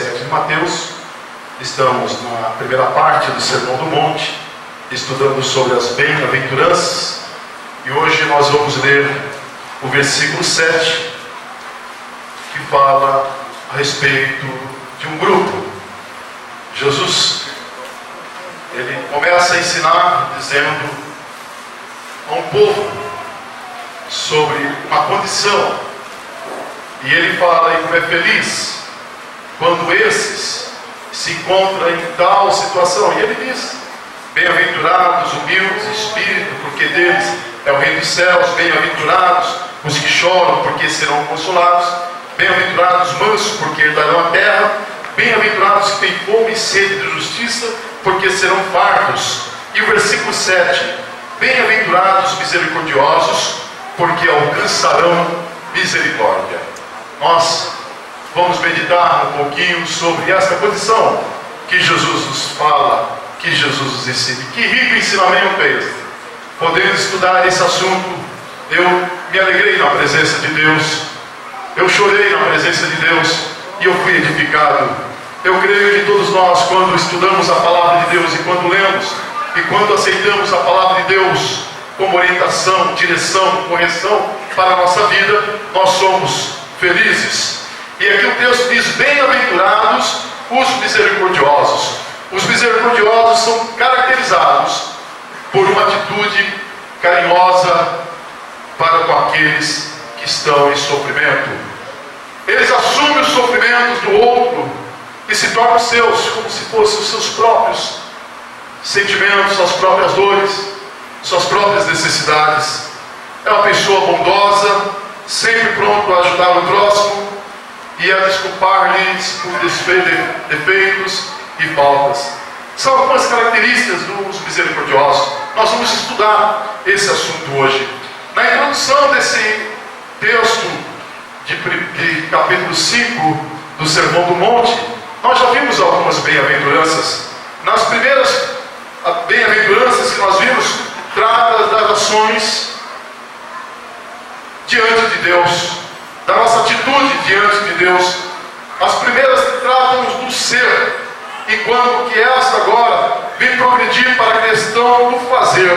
17 de Mateus. Estamos na primeira parte do Sermão do Monte, estudando sobre as bem-aventuranças. E hoje nós vamos ler o versículo 7, que fala a respeito de um grupo. Jesus, ele começa a ensinar dizendo a um povo sobre uma condição, e ele fala em como é feliz quando esses se encontram em tal situação. E ele diz: bem-aventurados humildes de espírito, porque deles é o reino dos céus. Bem-aventurados os que choram, porque serão consolados. Bem-aventurados os mansos, porque herdarão a terra. Bem-aventurados que têm fome e sede de justiça, porque serão fartos. E o versículo 7: bem-aventurados misericordiosos, porque alcançarão misericórdia. Nós vamos meditar um pouquinho sobre esta condição que Jesus nos fala, que Jesus nos ensina. Que rico ensinamento é este! Podendo estudar esse assunto, eu me alegrei na presença de Deus, eu chorei na presença de Deus e eu fui edificado. Eu creio que todos nós, quando estudamos a palavra de Deus e quando lemos e quando aceitamos a palavra de Deus como orientação, direção, correção para a nossa vida, nós somos felizes. E aqui o texto diz: bem-aventurados os misericordiosos. Os misericordiosos são caracterizados por uma atitude carinhosa para com aqueles que estão em sofrimento. Eles assumem os sofrimentos do outro e se tornam seus, como se fossem os seus próprios sentimentos, suas próprias dores, suas próprias necessidades. É uma pessoa bondosa, sempre pronto a ajudar o próximo e a desculpar-lhes por defeitos e faltas. São algumas características dos misericordiosos. Nós vamos estudar esse assunto hoje. Na introdução desse texto de capítulo 5 do Sermão do Monte, nós já vimos algumas bem-aventuranças. Nas primeiras bem-aventuranças que nós vimos, trata das ações diante de Deus, da nossa atitude diante de Deus. As primeiras tratam do ser, enquanto que esta agora vem progredir para a questão do fazer.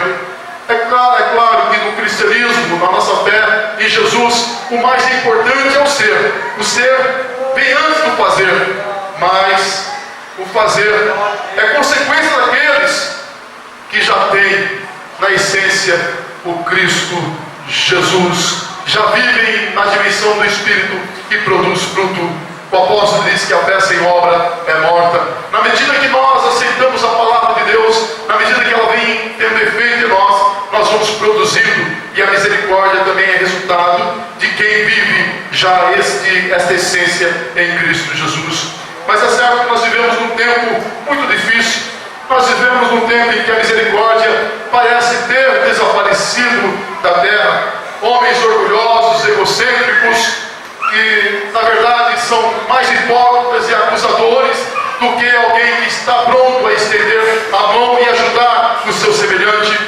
É claro que no cristianismo, na nossa fé em Jesus, o mais importante é o ser. O ser vem antes do fazer, mas o fazer é consequência daqueles que já têm na essência o Cristo Jesus, já vivem na dimensão do Espírito e produz fruto. O apóstolo diz que a fé sem obra é morta. Na medida que nós aceitamos a palavra de Deus, na medida que ela vem tendo efeito em nós, nós vamos produzindo, e a misericórdia também é resultado de quem vive já esta essência em Cristo Jesus. Mas é certo que nós vivemos num tempo muito difícil. Nós vivemos num tempo em que a misericórdia parece ter desaparecido da terra. Homens orgulhosos, egocêntricos, que na verdade são mais hipócritas e acusadores do que alguém que está pronto a estender a mão e ajudar o seu semelhante.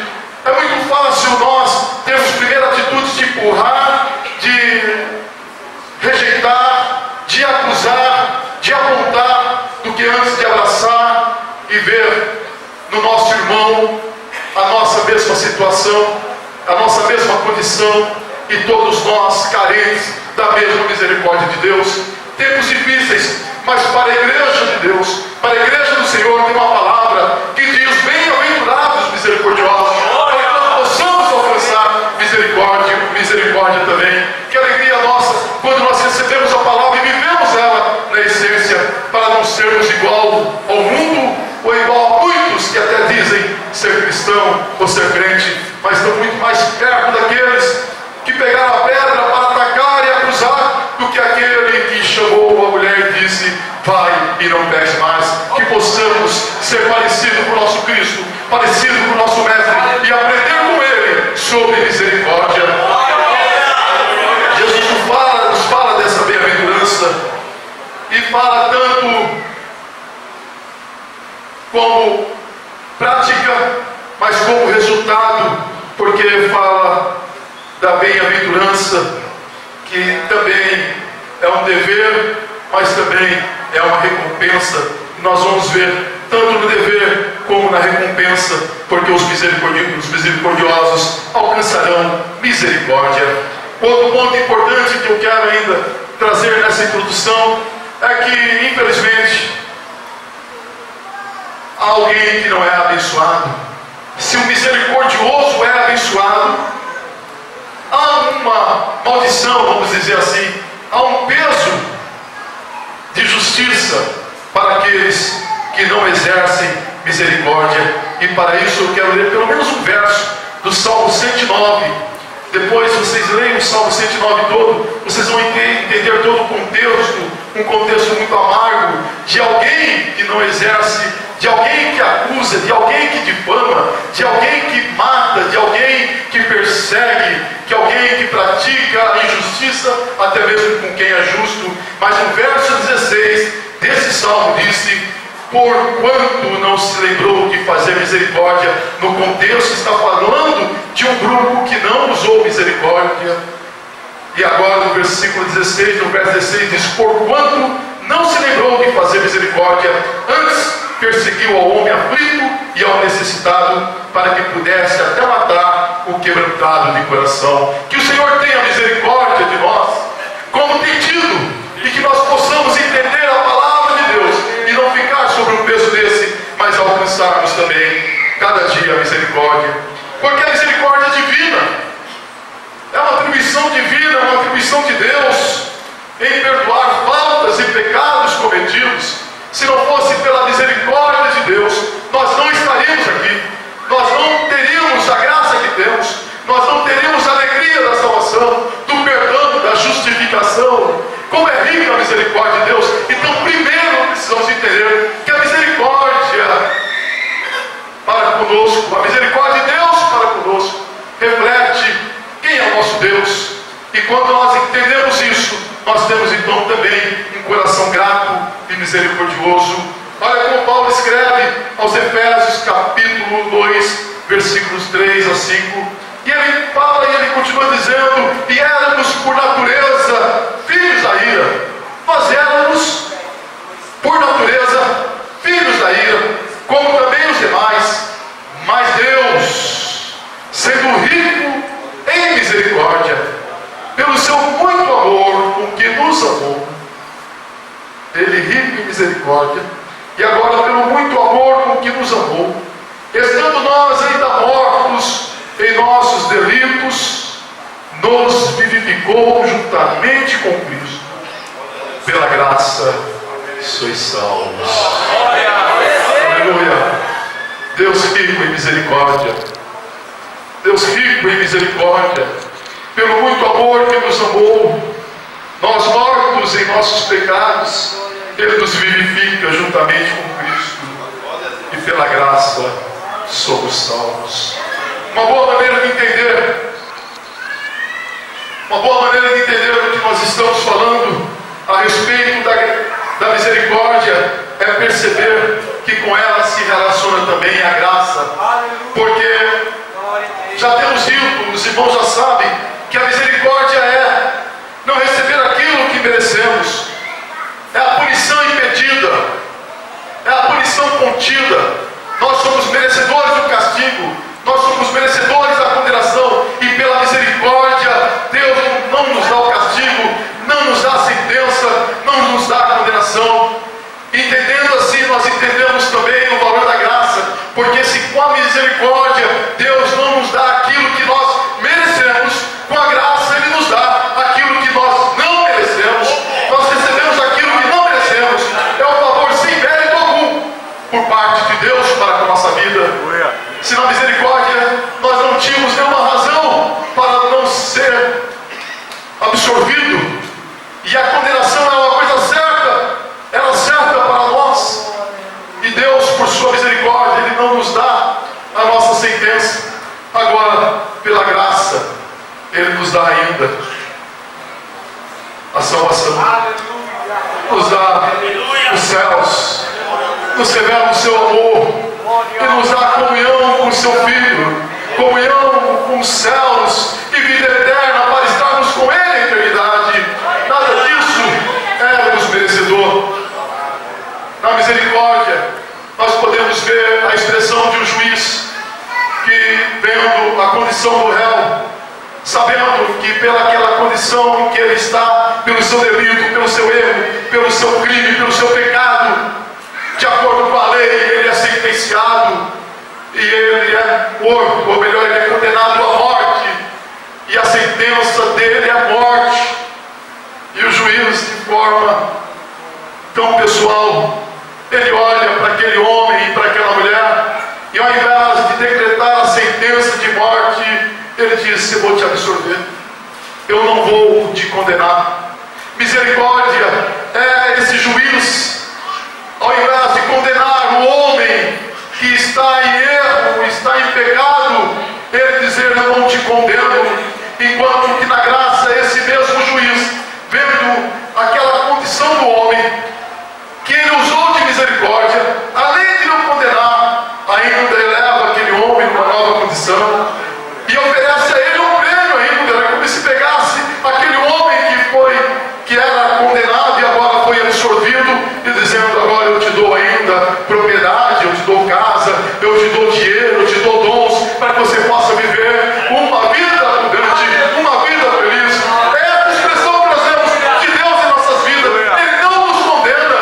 É muito fácil nós termos primeiro atitudes de empurrar, de rejeitar, de acusar, de apontar, do que antes de abraçar e ver no nosso irmão a nossa mesma situação, a nossa mesma condição, e todos nós carentes da mesma misericórdia de Deus. Tempos difíceis, mas para a igreja de Deus, para a igreja do Senhor, tem uma palavra que diz: bem-aventurados misericordiosos, para que nós possamos alcançar misericórdia também. Que alegria nossa quando nós recebemos a palavra e vivemos ela na essência, para não sermos igual ao mundo, ou igual a muitos que até dizem ser cristão ou ser crente, mas estão muito mais perto daqueles que pegaram a pedra para atacar e acusar, do que aquele que chamou a mulher e disse: vai e não peques mais. Que possamos ser parecidos com o nosso Cristo, parecidos com o nosso Mestre, e aprender com Ele sobre misericórdia. Jesus nos fala dessa bem-aventurança, e fala tanto como prática, mas como resultado, porque fala da bem-aventurança, que também é um dever, mas também é uma recompensa. Nós vamos ver tanto no dever como na recompensa, porque os misericordiosos alcançarão misericórdia. Outro ponto importante que eu quero ainda trazer nessa introdução é que, infelizmente, há alguém que não é abençoado. Se o misericordioso é abençoado, há uma maldição, vamos dizer assim, há um peso de justiça para aqueles que não exercem misericórdia. E para isso eu quero ler pelo menos um verso do Salmo 109. Depois vocês leem o Salmo 109 todo, vocês vão entender todo o contexto, um contexto muito amargo, de alguém que não exerce, de alguém que acusa, de alguém que difama, de alguém que mata, de alguém que persegue, de alguém que pratica a injustiça, até mesmo com quem é justo. Mas no verso 16 desse salmo disse: porquanto não se lembrou de fazer misericórdia. No contexto está falando de um grupo que não usou misericórdia. E agora no versículo 16, no verso 16 diz: porquanto não se lembrou de fazer misericórdia, antes perseguiu ao homem aflito e ao necessitado, para que pudesse até matar o quebrantado de coração. Que o Senhor tenha misericórdia de nós, como tem tido, e que nós possamos entender a palavra de Deus e não ficar sobre um peso desse, mas alcançarmos também cada dia a misericórdia. Porque a misericórdia é divina, é uma atribuição divina, é uma atribuição de Deus em perdoar faltas e pecados cometidos. Se não fosse pela misericórdia de Deus, nós não estaríamos aqui, nós não teríamos a graça que temos, nós não teríamos a alegria da salvação, do perdão, da justificação. Como é rica a misericórdia de Deus. Então primeiro precisamos entender que a misericórdia para conosco, a misericórdia de Deus para conosco, reflete quem é o nosso Deus. E quando nós entendemos isso, nós temos então também um coração grato e misericordioso. Olha como Paulo escreve aos Efésios capítulo 2, versículos 3 a 5. E ele fala e ele continua dizendo: e éramos por natureza filhos da ira. Nós éramos por natureza filhos da ira, como também os demais. Mas Deus, sendo rico em misericórdia, pelo seu muito amor com que nos amou, Ele rico em misericórdia, e agora pelo muito amor com que nos amou, estando nós ainda mortos em nossos delitos, nos vivificou juntamente com Cristo. Pela graça sois salvos. Aleluia. Deus rico em misericórdia, Deus rico em misericórdia, pelo muito amor que nos amou, nós mortos em nossos pecados, Ele nos vivifica juntamente com Cristo, e pela graça somos salvos. Uma boa maneira de entender, do que nós estamos falando a respeito da misericórdia é perceber que com ela se relaciona também a graça. Porque já temos dito, os irmãos já sabem, que a misericórdia é não receber aquilo que merecemos, é a punição impedida, é a punição contida. Nós somos merecedores do castigo, nós somos merecedores da condenação, e pela misericórdia Deus não nos dá o castigo, não nos dá a sentença, não nos dá a condenação. Entendendo assim, nós entendemos também o valor da graça, porque se com a misericórdia Deus não nos dá aquilo que nós merecemos, com a graça Ele nos dá aquilo que nós não merecemos. Nós recebemos aquilo que não merecemos, é um favor sem mérito algum por parte de Deus para com a nossa vida. Se na misericórdia nós não tínhamos nenhuma razão para não ser absorvido, e a condenação é uma coisa certa, ela é certa para nós, e Deus, por sua misericórdia, Ele não nos dá a nossa sentença. Agora, pela graça, Ele nos dá ainda a salvação, nos dá os céus, nos revela o seu amor, e nos dá comunhão com o seu Filho, comunhão com os céus e vida eterna para estarmos com Ele na eternidade. Nada disso éramos merecedor, vendo a condição do réu, sabendo que pelaquela condição em que ele está, pelo seu delito, pelo seu erro, pelo seu crime, pelo seu pecado, de acordo com a lei, ele é sentenciado e ele é morto, ou melhor, ele é condenado à morte, e a sentença dele é a morte. E o juiz, de forma tão pessoal, ele olha para aquele homem e para aquela mulher, e ao invés de decretar a sentença de morte, ele diz: eu vou te absolver, eu não vou te condenar. Misericórdia é esse juiz, ao invés de condenar o homem que está em erro, está em pecado, ele dizer: eu não te condeno, enquanto que na graça esse mesmo juiz, vendo aquela condição do homem, que ele usou de misericórdia, além de não condenar, ainda eleva aquele homem numa nova condição e oferece a ele um prêmio ainda. Era como se pegasse aquele homem que era condenado e agora foi absolvido, e dizendo: agora eu te dou ainda propriedade, eu te dou casa, eu te dou dinheiro, eu te dou dons, para que você possa viver uma vida abundante, uma vida feliz. É a expressão que nós temos de Deus em nossas vidas. Ele não nos condena,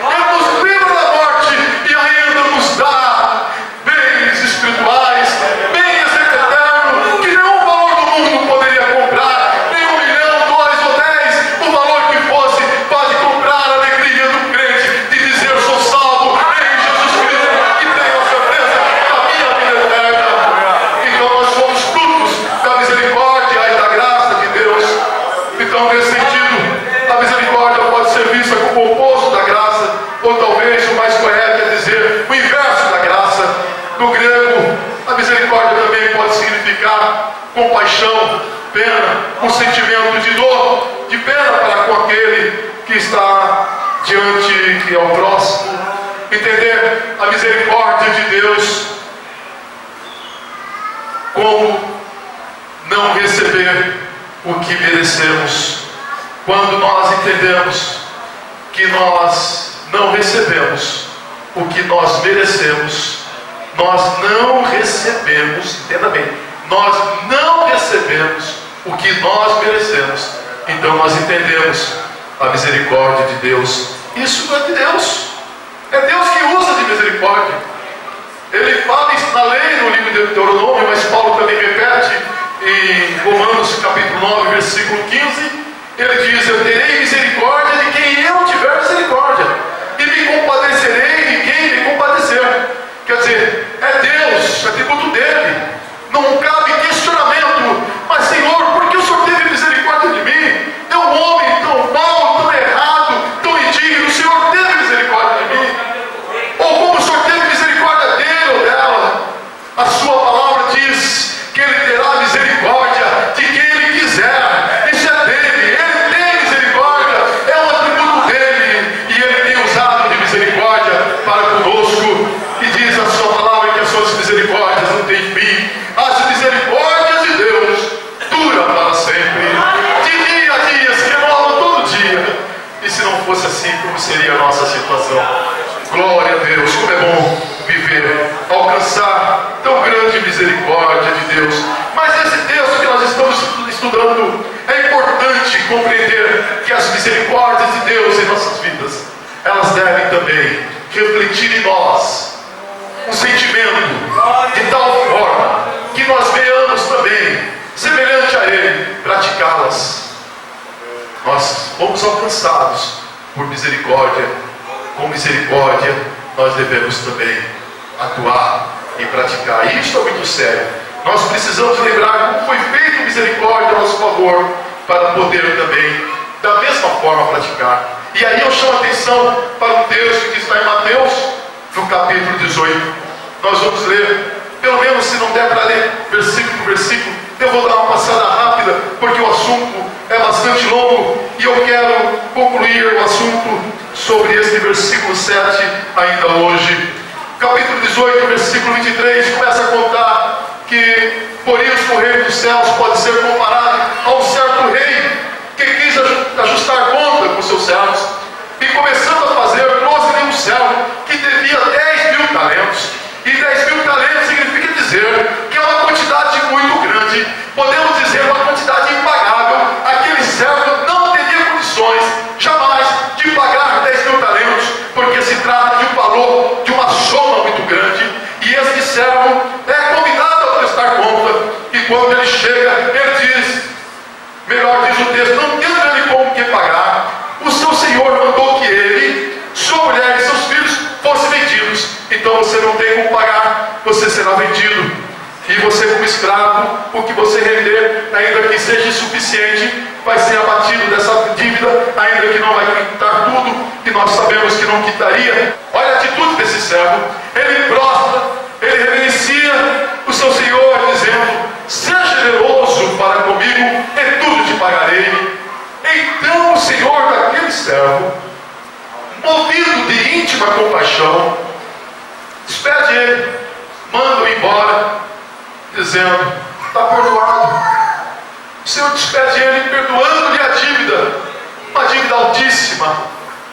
ele nos livra da morte e ainda nos dá bens espirituais, bens eternos, que nenhum valor do mundo poderia comprar, nem 1 milhão, 2 ou 10, o valor que fosse, pode comprar a alegria do crente de dizer: sou salvo em Jesus Cristo e tenho a certeza da minha vida eterna. Então nós somos frutos da misericórdia e da graça de Deus. Então, nesse sentido, a misericórdia pode ser vista como o oposto da graça, ou talvez o mais correto é dizer o inverso da graça. No grego, a misericórdia também pode significar compaixão, pena, um sentimento de dor, de pena para com aquele que está diante, que é o próximo. Entender a misericórdia de Deus como não receber o que merecemos. Quando nós entendemos que nós não recebemos o que nós merecemos, nós não recebemos, entenda bem, nós não recebemos o que nós merecemos, então nós entendemos a misericórdia de Deus. Isso não é de Deus, é Deus que usa de misericórdia. Ele fala isso na lei, no livro de Deuteronômio, mas Paulo também repete em Romanos capítulo 9, versículo 15, ele diz: eu terei misericórdia de quem eu tiver misericórdia, e me compadecerei de quem me compadecer. Quer dizer, é Deus, é atributo dele, não cabe questionamento. Mas Senhor, por que o Senhor teve misericórdia de mim? Eu, um homem tão mau, tão errado, tão indigno, o Senhor teve misericórdia de mim? Ou como o Senhor teve misericórdia dele ou dela? A sua palavra diz que ele terá misericórdia de quem ele quiser. Isso é dele, ele tem misericórdia, é um atributo dele, e ele tem usado de misericórdia para conosco. E diz a sua palavra que as suas misericórdias não têm fim. As misericórdias de Deus duram para sempre, de dia a dia, se renovam todo dia. E se não fosse assim, como seria a nossa situação? Glória a Deus, como é bom viver, alcançar tão grande misericórdia de Deus. Mas esse texto que nós estamos estudando, é importante compreender que as misericórdias de Deus em nossas vidas, elas devem também refletir em nós um sentimento de tal forma que nós venhamos também, semelhante a Ele, praticá-las. Nós fomos alcançados por misericórdia. Com misericórdia nós devemos também atuar e praticar. E isso é muito sério. Nós precisamos lembrar como foi feita misericórdia a nosso favor, para poder também da mesma forma praticar. E aí eu chamo a atenção para um texto que está em Mateus, no capítulo 18. Nós vamos ler, pelo menos se não der para ler versículo por versículo, eu vou dar uma passada rápida, porque o assunto é bastante longo e eu quero concluir o assunto sobre este versículo 7 ainda hoje. Capítulo 18, versículo 23, começa a contar que por isso o reino dos céus pode ser comparado a um certo rei que quis ajustar conta com seus servos, e começando a fazer, trouxe-lhe um servo que devia 10.000 talentos. E 10.000 talentos significa dizer que é uma quantidade melhor diz o texto, não tendo ele com o que pagar, o seu senhor mandou que ele, sua mulher e seus filhos fossem vendidos. Então você não tem como pagar, você será vendido. E você, como escravo, o que você render, ainda que seja insuficiente, vai ser abatido dessa dívida, ainda que não vai quitar tudo, que nós sabemos que não quitaria. Olha a atitude desse servo. Ele prostra, ele reverencia o seu senhor, dizendo: seja generoso para comigo, e tudo te pagarei. Então o senhor daquele servo, movido de íntima compaixão, despede ele, manda-o embora, dizendo: está perdoado. O Senhor despede ele, perdoando-lhe a dívida, uma dívida altíssima,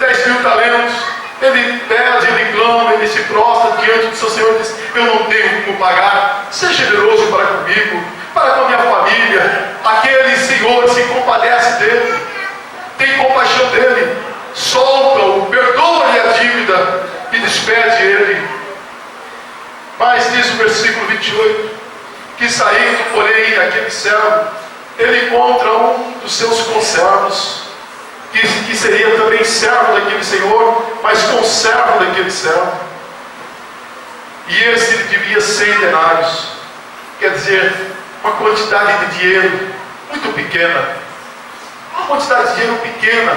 10.000 talentos. Ele pede, ele clama, ele se prostra diante do seu Senhor e diz: eu não tenho como pagar, seja generoso para comigo, para com a minha família. Aquele Senhor se compadece dele, tem compaixão dele, solta-o, perdoa-lhe a dívida e despede ele. Mas diz o versículo 28, que saindo, porém, aquele servo, ele encontra um dos seus conservos, que seria também servo daquele senhor, mas conservo daquele servo. E esse lhe devia 100 denários, quer dizer, uma quantidade de dinheiro muito pequena, uma quantidade de dinheiro pequena.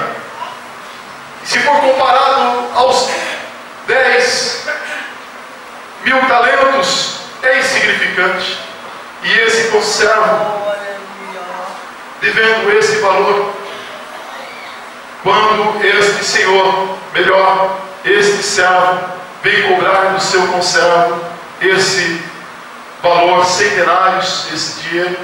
Se for comparado aos 10.000 talentos, é insignificante. E esse conservo, devendo esse valor, quando este senhor, melhor, este servo, vem cobrar do seu conservo esse valor, 100 denários, esse dinheiro,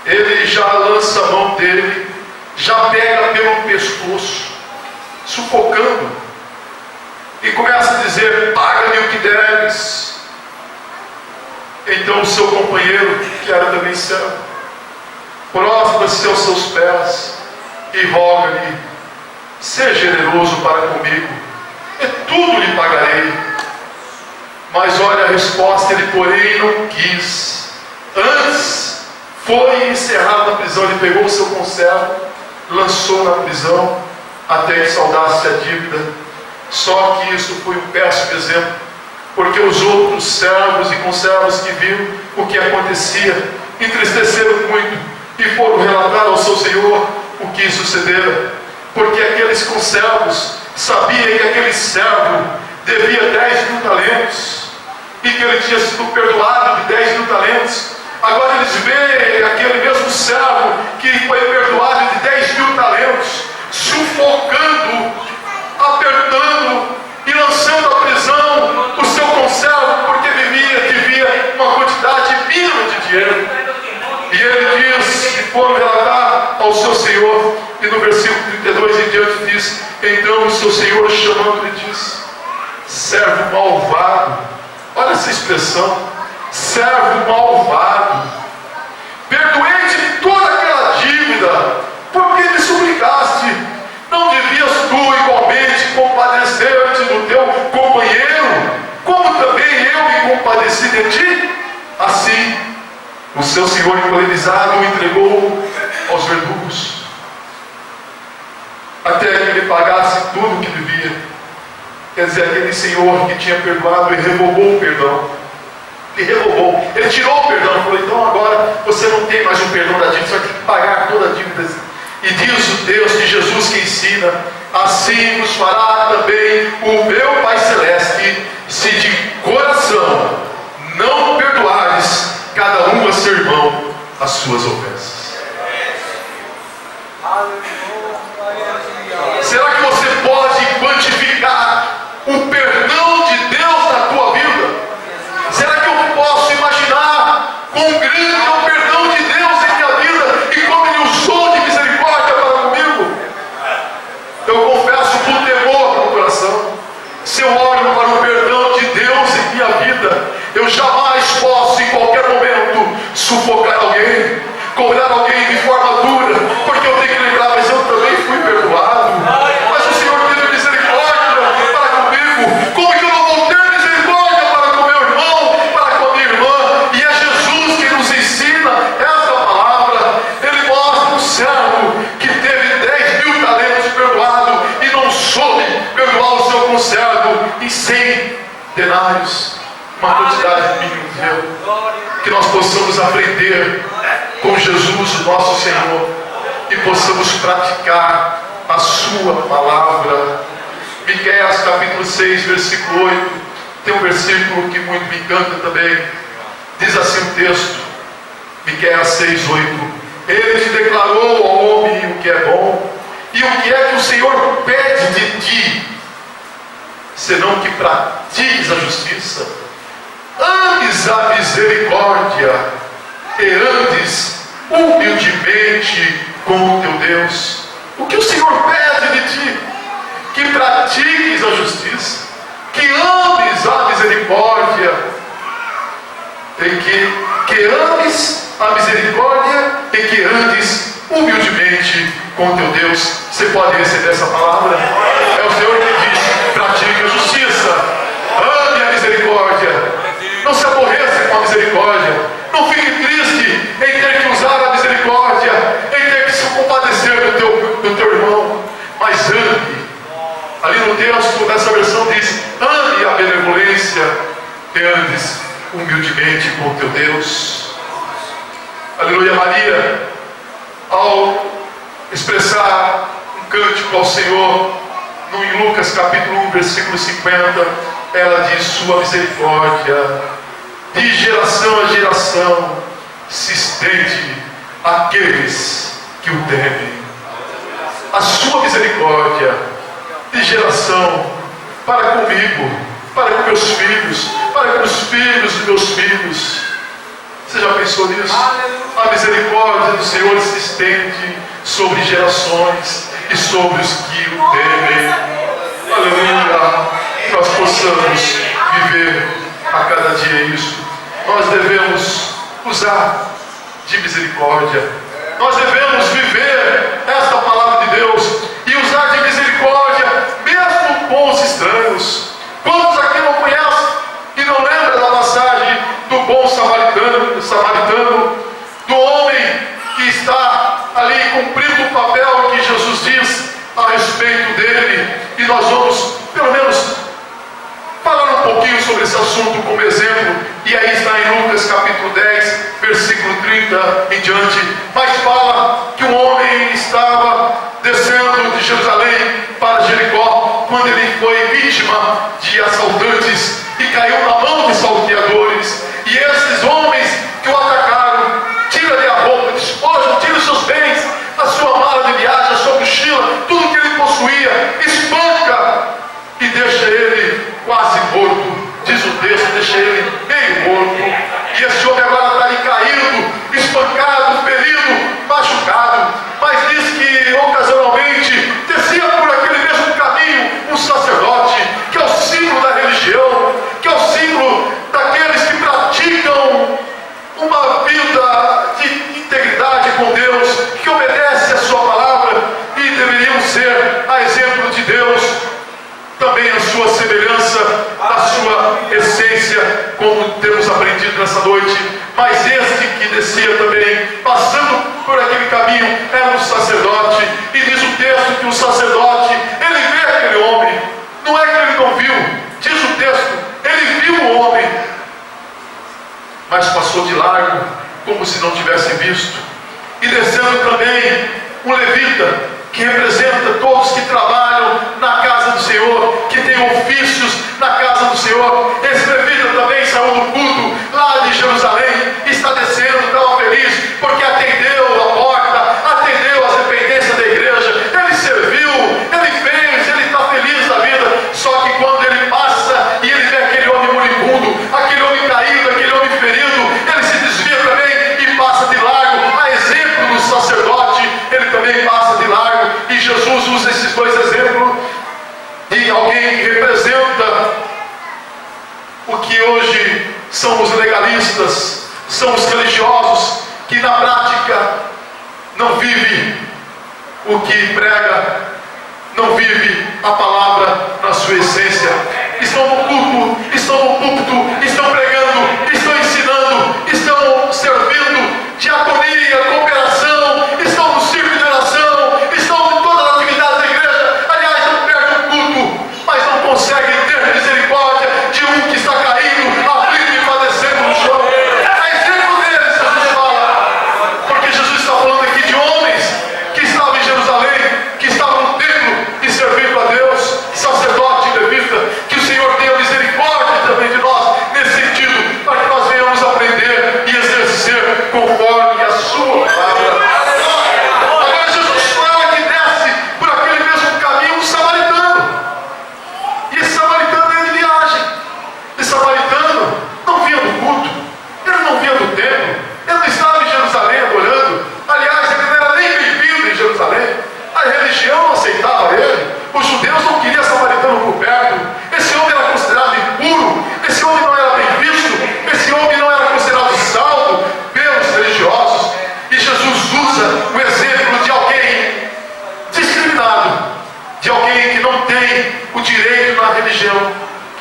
ele já lança a mão dele, já pega pelo pescoço, sufocando, e começa a dizer: paga-me o que deves. Então o seu companheiro, que era também servo, prostra-se aos seus pés e roga-lhe: seja generoso para comigo, e tudo lhe pagarei. Mas olha a resposta, ele porém não quis. Antes foi encerrado na prisão. Ele pegou o seu conservo, lançou na prisão, até que saldasse a dívida. Só que isso foi um péssimo exemplo, porque os outros servos e conservos que viram o que acontecia entristeceram muito e foram relatar ao seu senhor o que sucedera, porque aqueles conservos sabiam que aquele servo devia 10.000 talentos e que ele tinha sido perdoado de 10.000 talentos. Agora eles veem aquele mesmo servo que foi perdoado de 10.000 talentos, sufocando, apertando e lançando à prisão o seu conservo, porque devia uma quantidade mínima de dinheiro. E ele diz que foram relatar ao seu senhor, e no versículo 32 em diante diz: então o seu senhor, chamando-lhe, diz: servo malvado. Olha essa expressão: servo malvado, perdoei-te de toda aquela dívida, porque me suplicaste. Não devias tu igualmente compadecer-te do teu companheiro, como também eu me compadeci de ti? Assim o seu senhor, encolerizado, o entregou aos verdugos, até que ele pagasse tudo o que devia. Quer dizer, aquele senhor que tinha perdoado, ele revogou o perdão. Ele tirou o perdão, falou: então agora você não tem mais o perdão da dívida, você vai ter que pagar toda a dívida. E diz o Deus de Jesus que ensina: assim vos fará também o meu Pai Celeste, se de coração não perdoares cada um a seu irmão as suas ofensas. Será que você pode quantificar o perdão de Deus na tua vida? Será que eu posso imaginar quão grande é o perdão de Deus em minha vida e como Ele usou de misericórdia para comigo? Eu confesso com temor no coração, se eu olho para o perdão de Deus em minha vida, eu jamais posso em qualquer momento sufocar alguém, cobrar alguém de forma dura, porque eu tenho que lembrar: mas eu também fui perdoado, mas o Senhor teve misericórdia para comigo. Como que eu não vou ter misericórdia para com meu irmão, para com a minha irmã? E é Jesus que nos ensina essa palavra. Ele mostra o céu denários, uma quantidade mínima de dinheiro. Que nós possamos aprender com Jesus, o nosso Senhor, e possamos praticar a sua palavra. Miqueias capítulo 6, versículo 8, tem um versículo que muito me encanta também. Diz assim o texto, Miqueias 6, 8: Ele te declarou ao homem o que é bom, e o que é que o Senhor pede de ti, senão que pratiques a justiça, ames a misericórdia e andes humildemente com o teu Deus. O que o Senhor pede de ti? Que pratiques a justiça, que ames a misericórdia, que ames a misericórdia e que andes humildemente com teu Deus. Você pode receber essa palavra? É o Senhor que diz: pratique a justiça, ame a misericórdia, não se aborreça com a misericórdia, não fique triste em ter que usar a misericórdia, em ter que se compadecer do teu irmão, mas ame. Ali no texto, nessa versão diz: ame a benevolência e andes humildemente com teu Deus. Aleluia. Maria, ao expressar um cântico ao Senhor, em Lucas capítulo 1, versículo 50, ela diz: sua misericórdia de geração a geração se estende àqueles que o temem. A sua misericórdia de geração para comigo, para com meus filhos, para com os filhos de meus filhos. Você já pensou nisso? A misericórdia do Senhor se estende sobre gerações e sobre os que o temem. Aleluia. Que nós possamos viver a cada dia isso. Nós devemos usar de misericórdia. Nós devemos viver esta palavra de Deus e usar de misericórdia mesmo com os estranhos. Quantos aqui não conhecem e não lembram da passagem do bom samaritano, do homem que está ali cumprindo o papel que Jesus diz a respeito dele? E nós vamos, pelo menos, falar um pouquinho sobre esse assunto como exemplo. E aí está em Lucas capítulo 10, versículo 30 em diante. Mas fala que um homem estava descendo de Jerusalém para Jericó, quando ele foi vítima de assaltantes e caiu na mão de salteadores. E esses homens que o atacaram, tira-lhe a roupa, despojam, tira os seus bens, a sua mala de viagem, a sua mochila, tudo que ele possuía, espanca e deixa ele quase morto. Diz o texto, deixa ele meio morto. E esse homem agora está ali caído, espancado, ferido, machucado. Mas diz que ocasionalmente descia por aquele mesmo caminho um sacerdote, que é o símbolo da religião, que é o símbolo daqueles que praticam uma vida de integridade com Deus, que obedece a sua palavra e deveriam ser a exemplo de Deus, também a sua semelhança, a sua essência, como temos aprendido nessa noite. Mas este que descia também, passando por aquele caminho, era um sacerdote, e diz o texto que o sacerdote, ele vê aquele homem, não é que ele não viu, diz o texto, ele viu o homem, mas passou de largo, como se não tivesse visto. E descendo também um levita, que representa todos que trabalham na casa do Senhor, que têm ofícios na casa do Senhor. Esse levita também saiu do culto lá de Jerusalém, está descendo, estava feliz, porque atendeu a porta, atendeu as dependências da igreja, ele serviu, ele fez, ele está feliz da vida. Só que quando ele passa e ele vê aquele homem moribundo, aquele homem caído, aquele homem ferido, ele se desvia também e passa de largo. A exemplo do sacerdote, ele também passa de largo. E Jesus usa esses dois exemplos de alguém que representa o que hoje são os legalistas, são os religiosos, que na prática não vive o que prega, não vive a palavra na sua essência. Estão no culto, estão no púlpito, estão pregando, estão ensinando, estão servindo, diaconia, cooperação, estão no círculo de oração, estão em todas as atividades da igreja. Aliás, não perdem o culto, mas não conseguem ter misericórdia de um que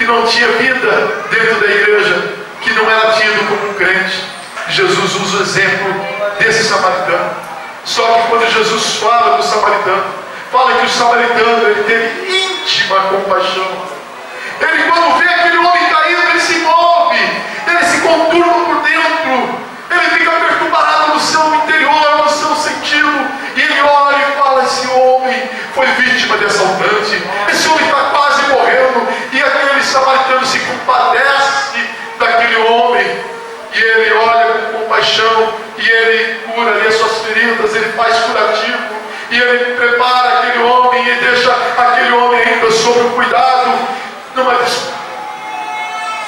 não tinha vida dentro da igreja, que não era tido como um crente. Jesus usa o exemplo desse samaritano. Só que quando Jesus fala do samaritano, fala que o samaritano ele teve íntima compaixão. Ele, quando vê aquele homem caído, ele se move, ele se conturba por dentro, ele fica perturbado no seu interior, no seu sentido, e ele olha e fala: esse homem foi vítima de assaltante, esse homem está quase morrendo. E aquele samaritano se compadece daquele homem, e ele olha com compaixão, e ele cura ali as suas feridas, ele faz curativo, e ele prepara aquele homem e deixa aquele homem ainda sob o cuidado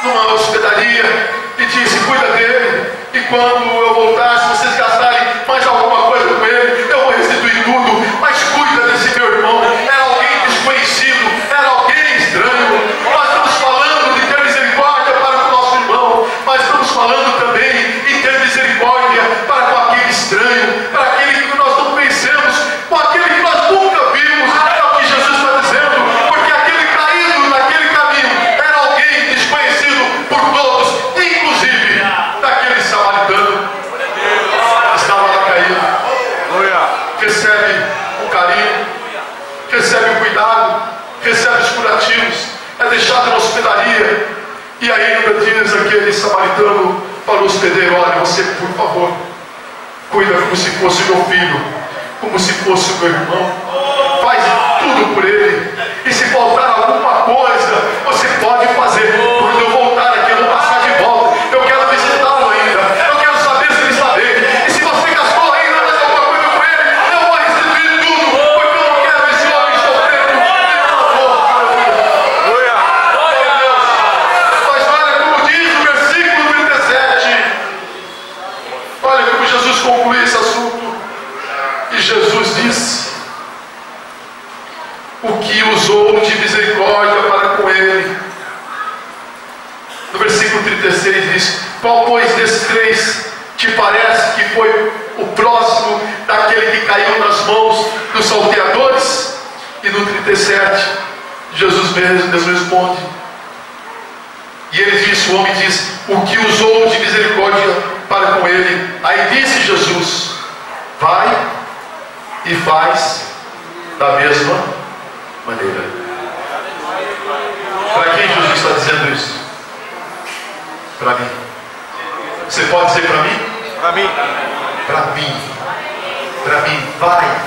numa hospedaria, e disse: cuida dele, e quando eu voltar, se vocês gastarem mais alguma coisa com ele, eu vou restituir tudo, mas cuida desse meu irmão. Era alguém desconhecido, era alguém estranho. Nós estamos falando de ter misericórdia para com o nosso irmão, mas estamos falando também em ter misericórdia para com aquele estranho, para aquele que nós não conhecemos, com aquele que nós nunca vimos. É o que Jesus está dizendo, porque aquele caído naquele caminho era alguém desconhecido por todos, inclusive daquele samaritano que estava lá caído. Recebe o carinho, recebe o cuidado, recebe os curativos, é deixado na hospedaria. E ainda diz aquele samaritano para o hospedeiro: olha, você, por favor, cuida como se fosse meu filho, como se fosse meu irmão, faz tudo por ele, e se faltar alguma coisa, você pode fazer. Quando eu voltar aqui, eu vou passar de volta, eu quero visitá-lo ainda, eu quero saber se ele está bem, e se você gastou ainda mais alguma coisa com ele, eu vou restituir tudo, porque eu não quero esse homem sofrendo. Glória a Deus. Mas olha como diz o versículo 37, olha como Jesus conclui esse assunto. E Jesus disse: o que usou de misericórdia para com ele. No versículo 36 diz: qual, pois, desses três te parece que foi o próximo daquele que caiu nas mãos dos salteadores? E no 37, Jesus mesmo responde, e ele disse, o homem diz: o que usou de misericórdia para com ele. Aí disse Jesus: vai e faz da mesma maneira. Para quem Jesus está dizendo isso? Para mim. Você pode dizer para mim? Para mim. Para mim. Para mim. Vai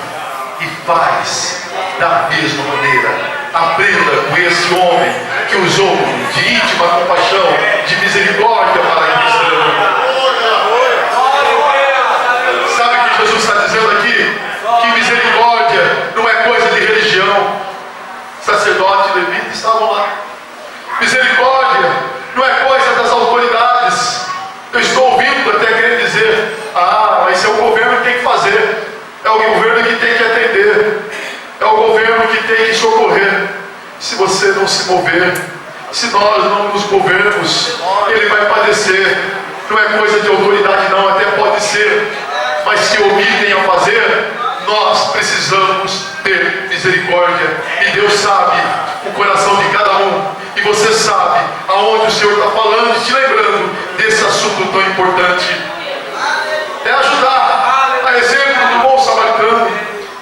e faz da mesma maneira. Aprenda com esse homem que usou de íntima compaixão, de misericórdia para a cristã. Sabe o que Jesus está dizendo aqui? Que misericórdia não é coisa de religião. Sacerdote e levita estavam lá. Misericórdia não é coisa das autoridades. Eu estou ouvindo até querer dizer: ah, mas é o governo que tem que fazer, é o governo que tem que atender, é o governo que tem que socorrer. Se você não se mover, se nós não nos movermos, ele vai padecer. Não é coisa de autoridade não, até pode ser, mas se omitem a fazer, nós precisamos ter misericórdia. E Deus sabe o coração de cada um, e você sabe aonde o Senhor está falando e te lembrando desse assunto tão importante. É ajudar, a exemplo do bom samaritano,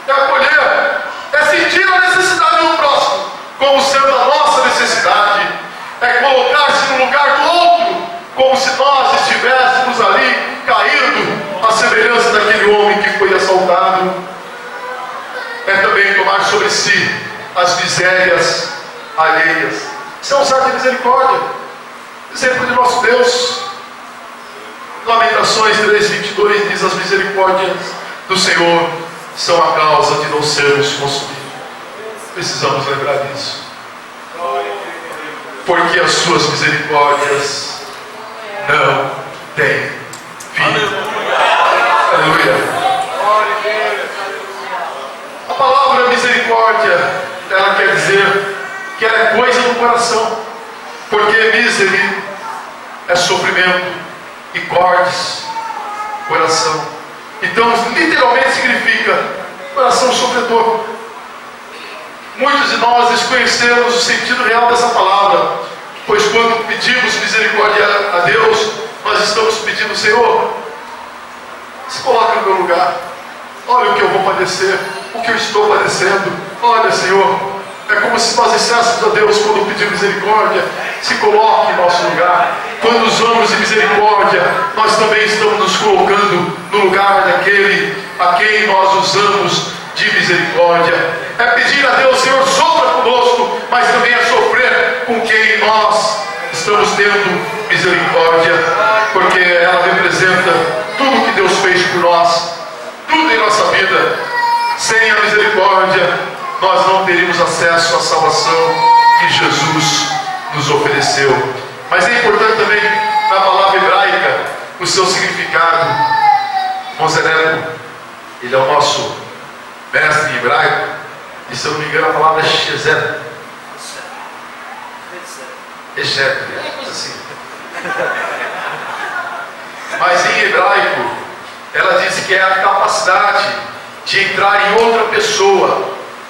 é acolher, é sentir a necessidade do próximo como sendo a nossa necessidade, é colocar-se no lugar do outro como se nós estivéssemos ali caído, à semelhança daquele homem que foi assaltado. É também tomar sobre si as misérias alheias. Isso é um ato de misericórdia, exemplo de nosso Deus. Lamentações 3:22 diz: as misericórdias do Senhor são a causa de não sermos consumidos. Precisamos lembrar disso, porque as suas misericórdias não têm fim. Aleluia. A palavra misericórdia, ela quer dizer que ela é coisa do coração, porque miseri é sofrimento e cordes, coração. Então, literalmente significa coração sofredor. Muitos de nós desconhecemos o sentido real dessa palavra, Pois quando pedimos misericórdia a Deus, nós estamos pedindo: Senhor, se coloca no meu lugar. Olha o que eu vou padecer, o que eu estou padecendo. Olha, Senhor, é como se nós disséssemos a Deus, quando pedimos misericórdia: se coloque em nosso lugar. Quando usamos de misericórdia, nós também estamos nos colocando no lugar daquele a quem nós usamos de misericórdia. É pedir a Deus: Senhor, sofra conosco, mas também é sofrer com quem nós estamos tendo misericórdia, porque ela representa tudo que Deus fez por nós, tudo em nossa vida. Sem a misericórdia, nós não teríamos acesso à salvação que Jesus nos ofereceu. Mas é importante também, na palavra hebraica, o seu significado. Monzereco, ele é o nosso mestre em hebraico, e se eu não me engano a palavra é Shezet. É coisa assim. Mas em hebraico, ela diz que é a capacidade de entrar em outra pessoa,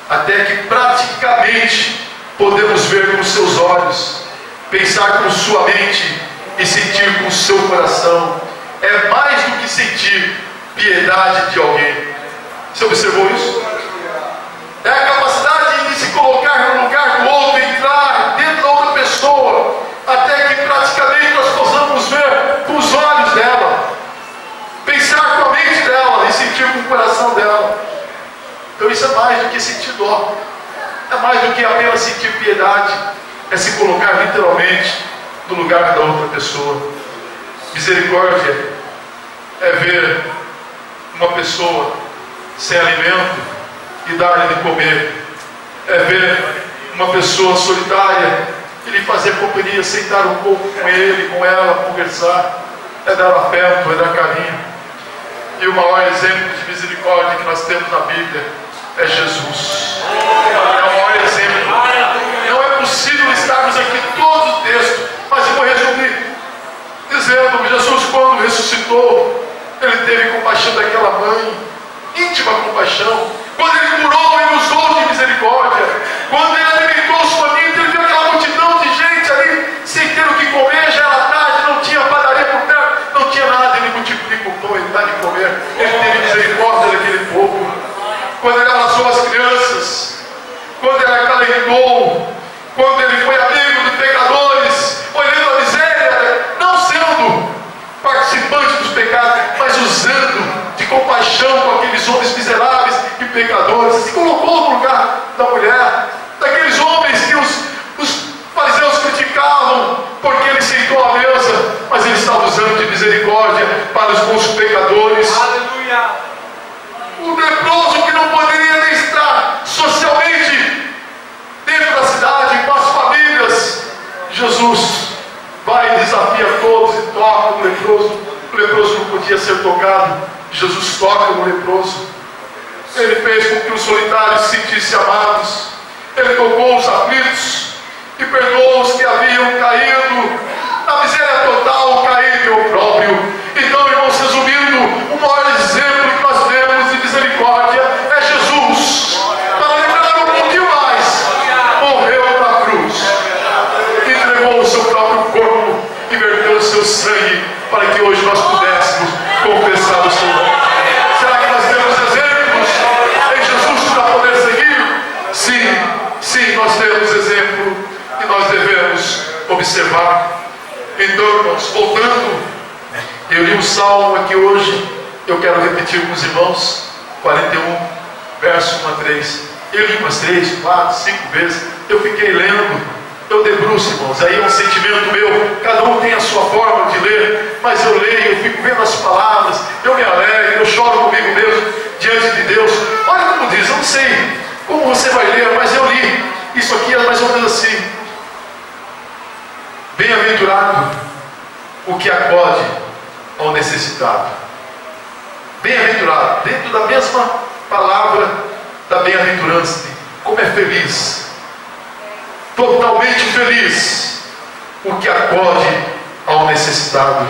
até que praticamente podemos ver com seus olhos, pensar com sua mente e sentir com seu coração. É mais do que sentir piedade de alguém. Você observou isso? É a capacidade de se colocar no lugar do outro, entrar dentro da outra pessoa, até que praticamente nós possamos ver com os olhos dela, pensar com a mente dela e sentir com o coração dela. Então isso é mais do que sentir dó, é mais do que apenas sentir piedade, é se colocar literalmente no lugar da outra pessoa. Misericórdia é ver uma pessoa sem alimento e dar-lhe de comer, é ver uma pessoa solitária e lhe fazer companhia, sentar um pouco com ele, com ela, conversar, é dar afeto, é dar carinho. E o maior exemplo de misericórdia que nós temos na Bíblia é Jesus. É o maior exemplo. Não é possível estarmos aqui todo o texto, mas eu vou resumir dizendo que Jesus, quando ressuscitou, ele teve compaixão daquela mãe, íntima compaixão. Quando ele curou, ele usou de misericórdia. Quando ele alimentou os famintos, ele viu aquela multidão de gente ali sem ter o que comer, já era tarde, não tinha padaria por perto, não tinha nada, ele multiplicou o pão, ele dá de comer. Ele teve misericórdia daquele povo. Quando ele abraçou as crianças, quando ele acalentou, quando ele foi amigo de pecadores, olhando a miséria, não sendo participante dos pecados, mas usando de compaixão com aqueles homens miseráveis e pecadores, se colocou no lugar da mulher, daqueles homens que os fariseus criticavam porque ele sentou à mesa, mas ele estava usando de misericórdia para os pecadores. Aleluia! O leproso que não poderia nem estar socialmente dentro da cidade, com as famílias, Jesus vai e desafia todos e toca no leproso. O leproso não podia ser tocado, Jesus toca no leproso. Ele fez com que os solitários se sentissem amados. Ele tocou os aflitos e perdoou os que haviam caído na miséria total, caído em opróbrio. Então, irmãos, resumindo, o maior exemplo que nós temos de misericórdia é Jesus. Para lembrar um pouquinho mais, morreu na cruz, entregou o seu próprio corpo e verteu o seu sangue para que hoje nós pudéssemos confessar o seu nome. Será que nós temos exemplos em Jesus para poder seguir? Sim, nós temos exemplo e nós devemos observar. Então, irmãos, voltando, eu li um salmo aqui hoje, eu quero repetir com os irmãos, 41, verso 1 a 3. Eu li umas 3, 4, 5 vezes, eu fiquei lendo, eu debruço, irmãos, aí é um sentimento meu, cada um tem a sua forma de ler, mas eu leio, eu fico vendo as palavras, eu me alegro, eu choro comigo mesmo, diante de Deus. Olha como diz, eu não sei como você vai ler, mas eu li, isso aqui é mais ou menos assim: bem-aventurado o que acode ao necessitado. Bem-aventurado, dentro da mesma palavra da bem-aventurança, como é feliz, totalmente feliz o que acode ao necessitado.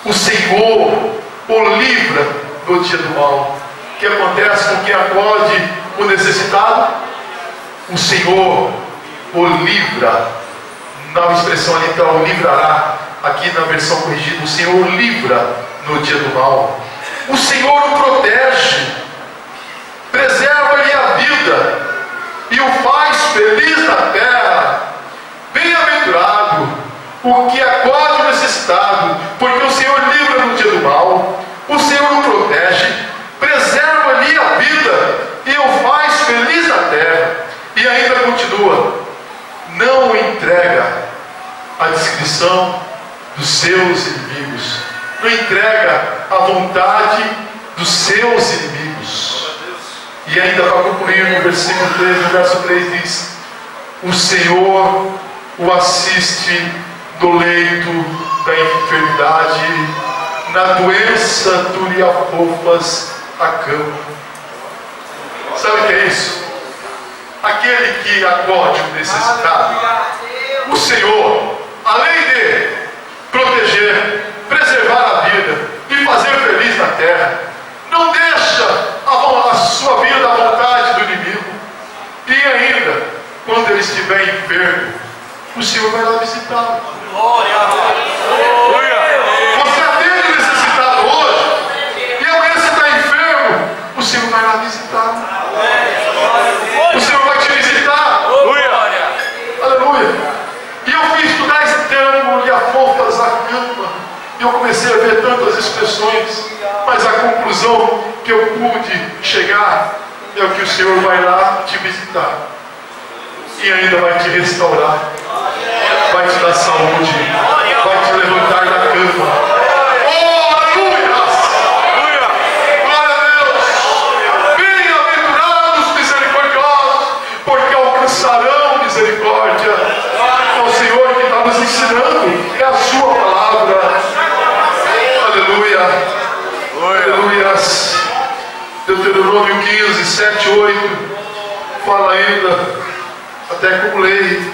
O Senhor o livra no dia do mal. O que acontece com quem acode o necessitado? O Senhor o livra na expressão ali, então, livrará. Aqui na versão corrigida, o Senhor livra no dia do mal. O Senhor o protege, preserva-lhe a vida e o faz feliz na terra. Bem-aventurado o que acode o necessitado, porque o Senhor livra no dia do mal. O Senhor o protege, preserva-lhe a vida e o faz feliz na terra. E ainda continua: não o entrega à descrição dos seus inimigos, não entrega à vontade dos seus inimigos. E ainda para concluir, no versículo 3, no verso 3 diz: o Senhor o assiste no leito da enfermidade, na doença tu lhe afofas a cama. Sabe o que é isso? Aquele que acode o necessitado, o Senhor, além de proteger, preservar a vida e fazer feliz na terra, não deixa a sua vida à vontade do inimigo. E ainda, quando ele estiver enfermo, o Senhor vai lá visitá-lo. Você atende o necessitado hoje, e amanhã você está enfermo, o Senhor vai lá visitá-lo. O Senhor vai te visitar. Aleluia. E eu fui estudar esse termo, e afofas a cama, e eu comecei a ver tantas expressões, mas a conclusão que eu pude chegar é que o Senhor vai lá te visitar e ainda vai te restaurar, vai te dar saúde, vai te levantar da cama. Oh, aleluia! Glória a Deus! Bem-aventurados misericordiosos, porque alcançarão misericórdia. É o Senhor que está nos ensinando, é a sua palavra. Aleluia! Aleluias! Deuteronômio 15, 7, 8 fala ainda, até como lei,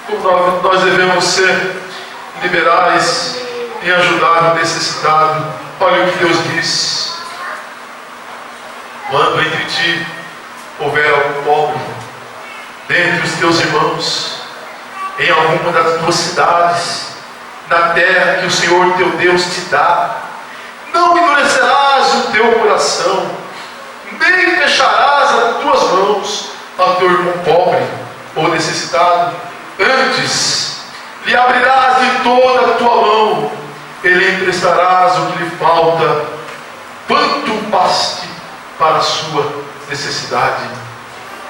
como nós devemos ser liberais em ajudar o necessitado. Olha o que Deus diz: quando entre ti houver algum pobre dentre os teus irmãos, em alguma das tuas cidades, na terra que o Senhor teu Deus te dá, não endurecerás o teu coração, nem fecharás as tuas mãos ao teu irmão pobre ou necessitado. Antes, lhe abrirás de toda a tua mão, e lhe emprestarás o que lhe falta, quanto baste para a sua necessidade.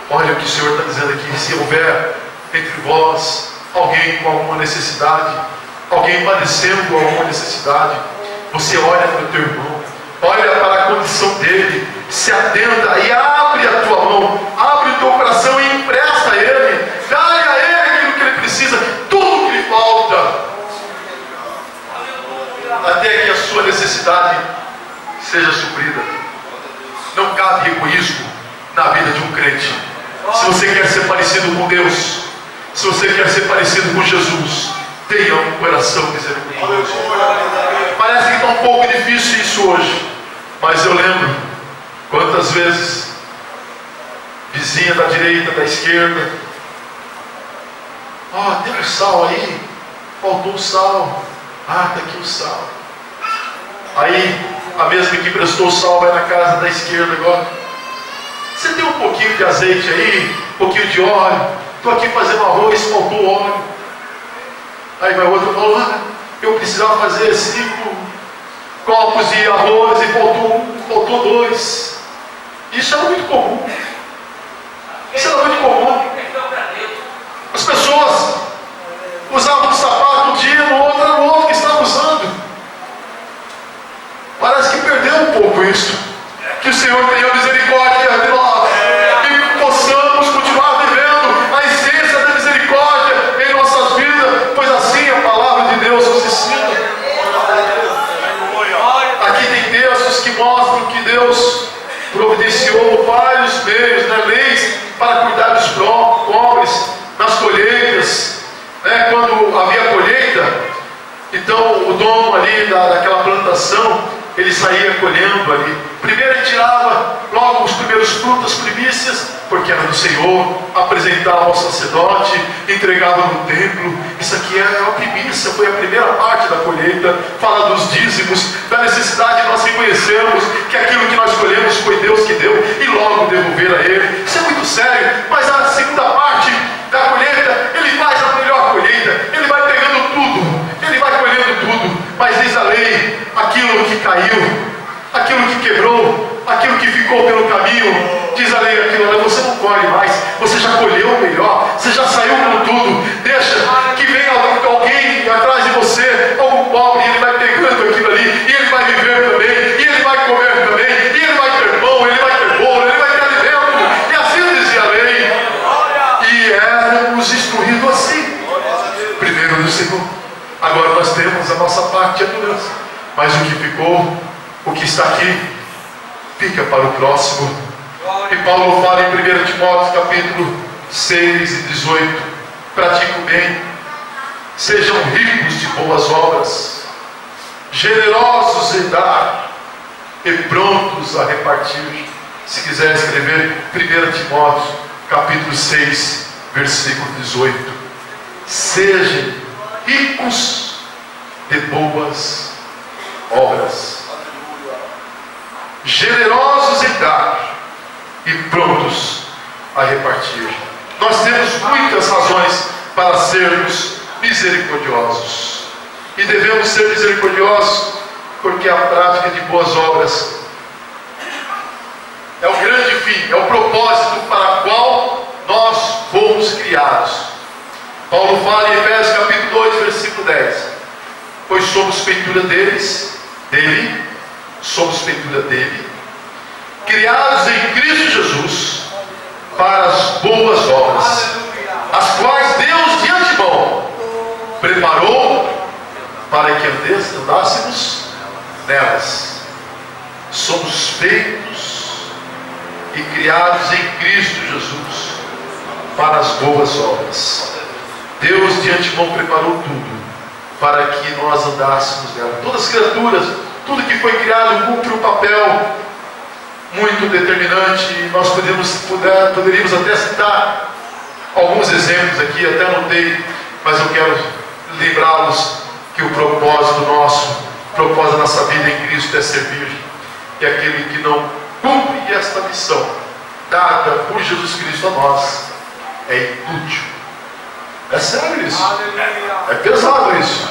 Olha o que o Senhor está dizendo aqui: se houver entre vós alguém com alguma necessidade, alguém padecendo alguma necessidade, você olha para o teu irmão, olha para a condição dele, se atenta e abre a tua mão, abre o teu coração e empresta a ele, dá-lhe a ele aquilo que ele precisa, tudo que lhe falta, até que a sua necessidade seja suprida. Não cabe egoísmo na vida de um crente. Se você quer ser parecido com Deus, se você quer ser parecido com Jesus, tenha um coração misericordioso. Parece que está um pouco difícil isso hoje, mas eu lembro quantas vezes vizinha da direita, da esquerda: tem um sal aí, faltou o sal, está aqui o sal. Aí a mesma que prestou o sal vai na casa da esquerda agora: você tem um pouquinho de azeite aí, um pouquinho de óleo, estou aqui fazendo arroz, faltou óleo. Aí vai outro e fala: eu precisava fazer 5 copos de arroz e faltou 2. Isso era muito comum. Isso era muito comum. As pessoas usavam um sapato um dia, no outro que estava usando. Parece que perdeu um pouco isso. Que o Senhor tenha misericórdia de nós e possamos continuar vivendo a essência da misericórdia em nossas vidas, pois assim a palavra de Deus nos ensina. Aqui tem textos que mostram que Deus providenciou vários meios, leis para cuidar dos pobres nas colheitas, quando havia colheita. Então o dono ali daquela plantação, ele saía colhendo ali. Primeiro ele tirava logo os primeiros frutos, primícias, porque era do Senhor, apresentava ao sacerdote, entregava no templo. Isso aqui é a primícia, foi a primeira parte da colheita. Fala dos dízimos, da necessidade de nós reconhecermos que aquilo que nós colhemos foi Deus que deu e logo devolver a Ele. Isso é muito sério, mas a segunda parte da colheita, Ele faz a melhor colheita, Ele vai pegando tudo, Ele vai colhendo tudo, mas diz a lei, aquilo que caiu, aquilo que quebrou, aquilo que ficou pelo caminho, diz a lei, aquilo, você não colhe mais, você já colheu o melhor, você já saiu com tudo. Deixa que venha alguém atrás de você, algum pobre, e ele vai pegando aquilo ali, e ele vai viver também, e ele vai comer também, e ele vai ter pão, ele vai ter bolo, ele vai ter alimento, e assim dizia a lei. E éramos instruídos assim, primeiro do Senhor. Agora nós temos a nossa parte de herança, mas o que ficou, o que está aqui, fica para o próximo. E Paulo fala em 1 Timóteo capítulo 6 e 18: pratique o bem, sejam ricos de boas obras, generosos em dar e prontos a repartir. Se quiser escrever 1 Timóteo capítulo 6 versículo 18: sejam ricos de boas obras, generosos em dar e prontos a repartir. Nós temos muitas razões para sermos misericordiosos, e devemos ser misericordiosos porque a prática de boas obras é o grande fim, é o propósito para o qual nós fomos criados. Paulo fala em Efésios capítulo 2 versículo 10: pois somos feitura dele, somos feitura dele, criados em Cristo Jesus para as boas obras, as quais Deus de antemão preparou para que andássemos nelas. Somos feitos e criados em Cristo Jesus para as boas obras. Deus de antemão preparou tudo para que nós andássemos nela. Todas as criaturas, tudo que foi criado cumpre um papel muito determinante, e nós poderíamos até citar alguns exemplos aqui, até anotei, mas eu quero lembrá-los que o propósito da nossa vida em Cristo é servir, e aquele que não cumpre esta missão dada por Jesus Cristo a nós é inútil. É sério isso, é pesado isso,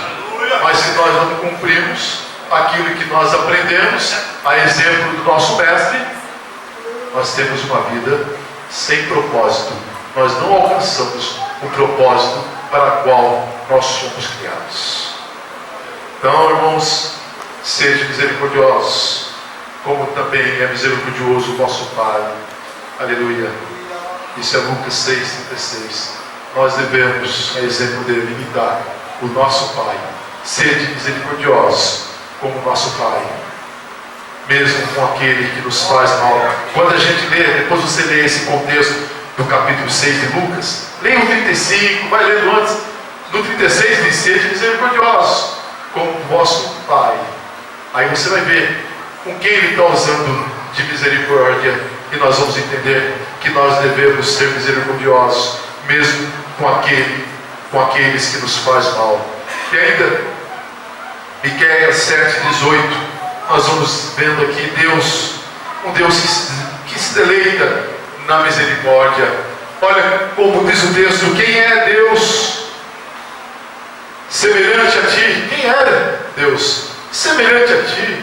mas se nós não cumprimos aquilo que nós aprendemos, a exemplo do nosso mestre, nós temos uma vida sem propósito. Nós não alcançamos o propósito para o qual nós somos criados. Então, irmãos, sejam misericordiosos, como também é misericordioso o vosso Pai. Aleluia. Isso é Lucas 6,36. Nós devemos, a exemplo dele, imitar o nosso Pai. Sede misericordiosos como o nosso Pai, mesmo com aquele que nos faz mal. Quando a gente lê, depois você lê esse contexto do capítulo 6 de Lucas, leia o 35, vai lendo antes, no 36 diz: sede misericordiosos como o vosso Pai. Aí você vai ver com quem ele está usando de misericórdia, e nós vamos entender que nós devemos ser misericordiosos mesmo com aqueles que nos faz mal. E ainda Miqueias 7,18, nós vamos vendo aqui Deus, um Deus que se deleita na misericórdia. Olha como diz o texto: quem é Deus semelhante a ti? Quem era Deus semelhante a ti,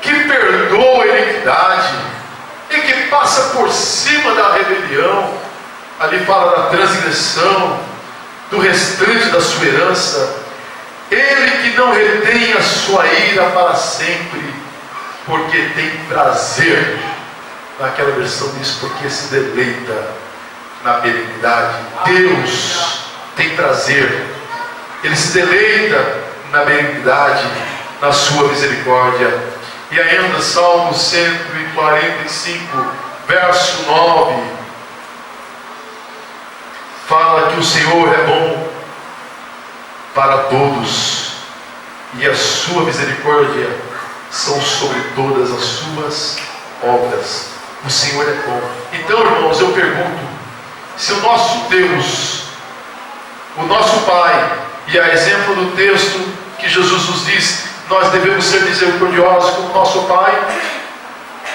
que perdoa a iniquidade e que passa por cima da rebelião? Ali fala da transgressão, do restante da sua herança. Ele que não retém a sua ira para sempre, porque tem prazer, naquela versão diz, porque se deleita na benignidade. Deus tem prazer, Ele se deleita na benignidade, na sua misericórdia. E ainda Salmo 145, verso 9, fala que o Senhor é bom para todos, e a sua misericórdia são sobre todas as suas obras. O Senhor é bom. Então, irmãos, eu pergunto, se o nosso Deus, o nosso Pai, e a exemplo do texto que Jesus nos diz, nós devemos ser misericordiosos com o nosso Pai,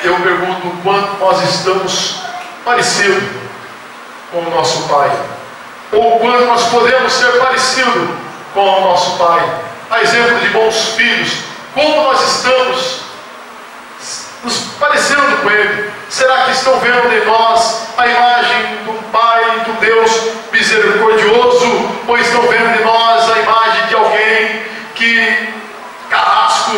eu pergunto o quanto nós estamos parecidos com o nosso Pai, ou o quanto nós podemos ser parecidos com o nosso Pai. A exemplo de bons filhos, como nós estamos nos parecendo com Ele? Será que estão vendo em nós a imagem de um Pai, de um Deus misericordioso, ou estão vendo em nós a imagem de alguém que carrasco,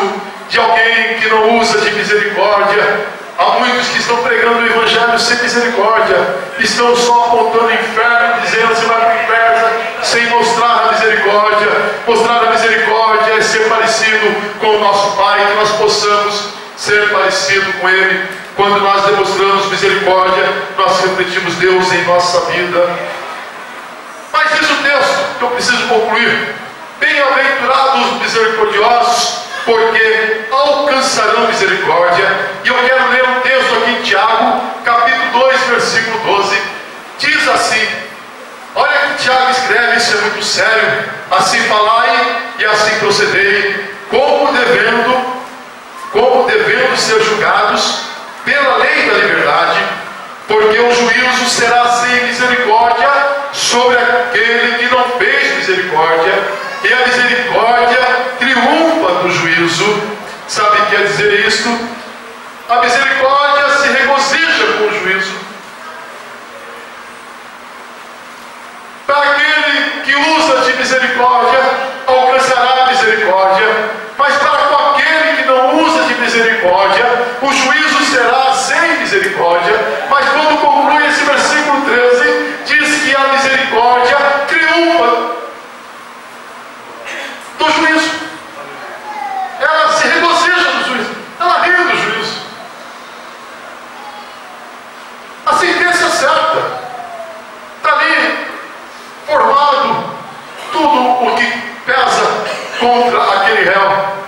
de alguém que não usa de misericórdia? Há muitos que estão pregando o Evangelho sem misericórdia, estão só apontando o inferno, dizendo que vai para o inferno, sem mostrar a misericórdia. Mostrar a misericórdia é ser parecido com o nosso Pai, que nós possamos ser parecido com Ele. Quando nós demonstramos misericórdia, nós refletimos Deus em nossa vida. Mas diz o texto, que eu preciso concluir: bem-aventurados os misericordiosos, porque alcançarão misericórdia. E eu quero ler um texto aqui em Tiago, capítulo 2, versículo 12. Diz assim, olha que Tiago escreve, isso é muito sério: assim falai e assim procedei, como devendo ser julgados pela lei da liberdade, porque o juízo será sem misericórdia sobre aquele que não fez misericórdia, e a misericórdia triunfa do juízo. Sabe o que quer dizer isto? A misericórdia se regozija com o juízo. Para aquele que usa de misericórdia, alcançará a misericórdia, mas para aquele que não usa de misericórdia, o juízo será sem misericórdia. Mas quando conclui esse versículo 13, diz que a misericórdia triunfa do juízo. Ela se regozija do juízo, ela ri do juízo. A sentença certa está ali formado tudo o que pesa contra aquele réu.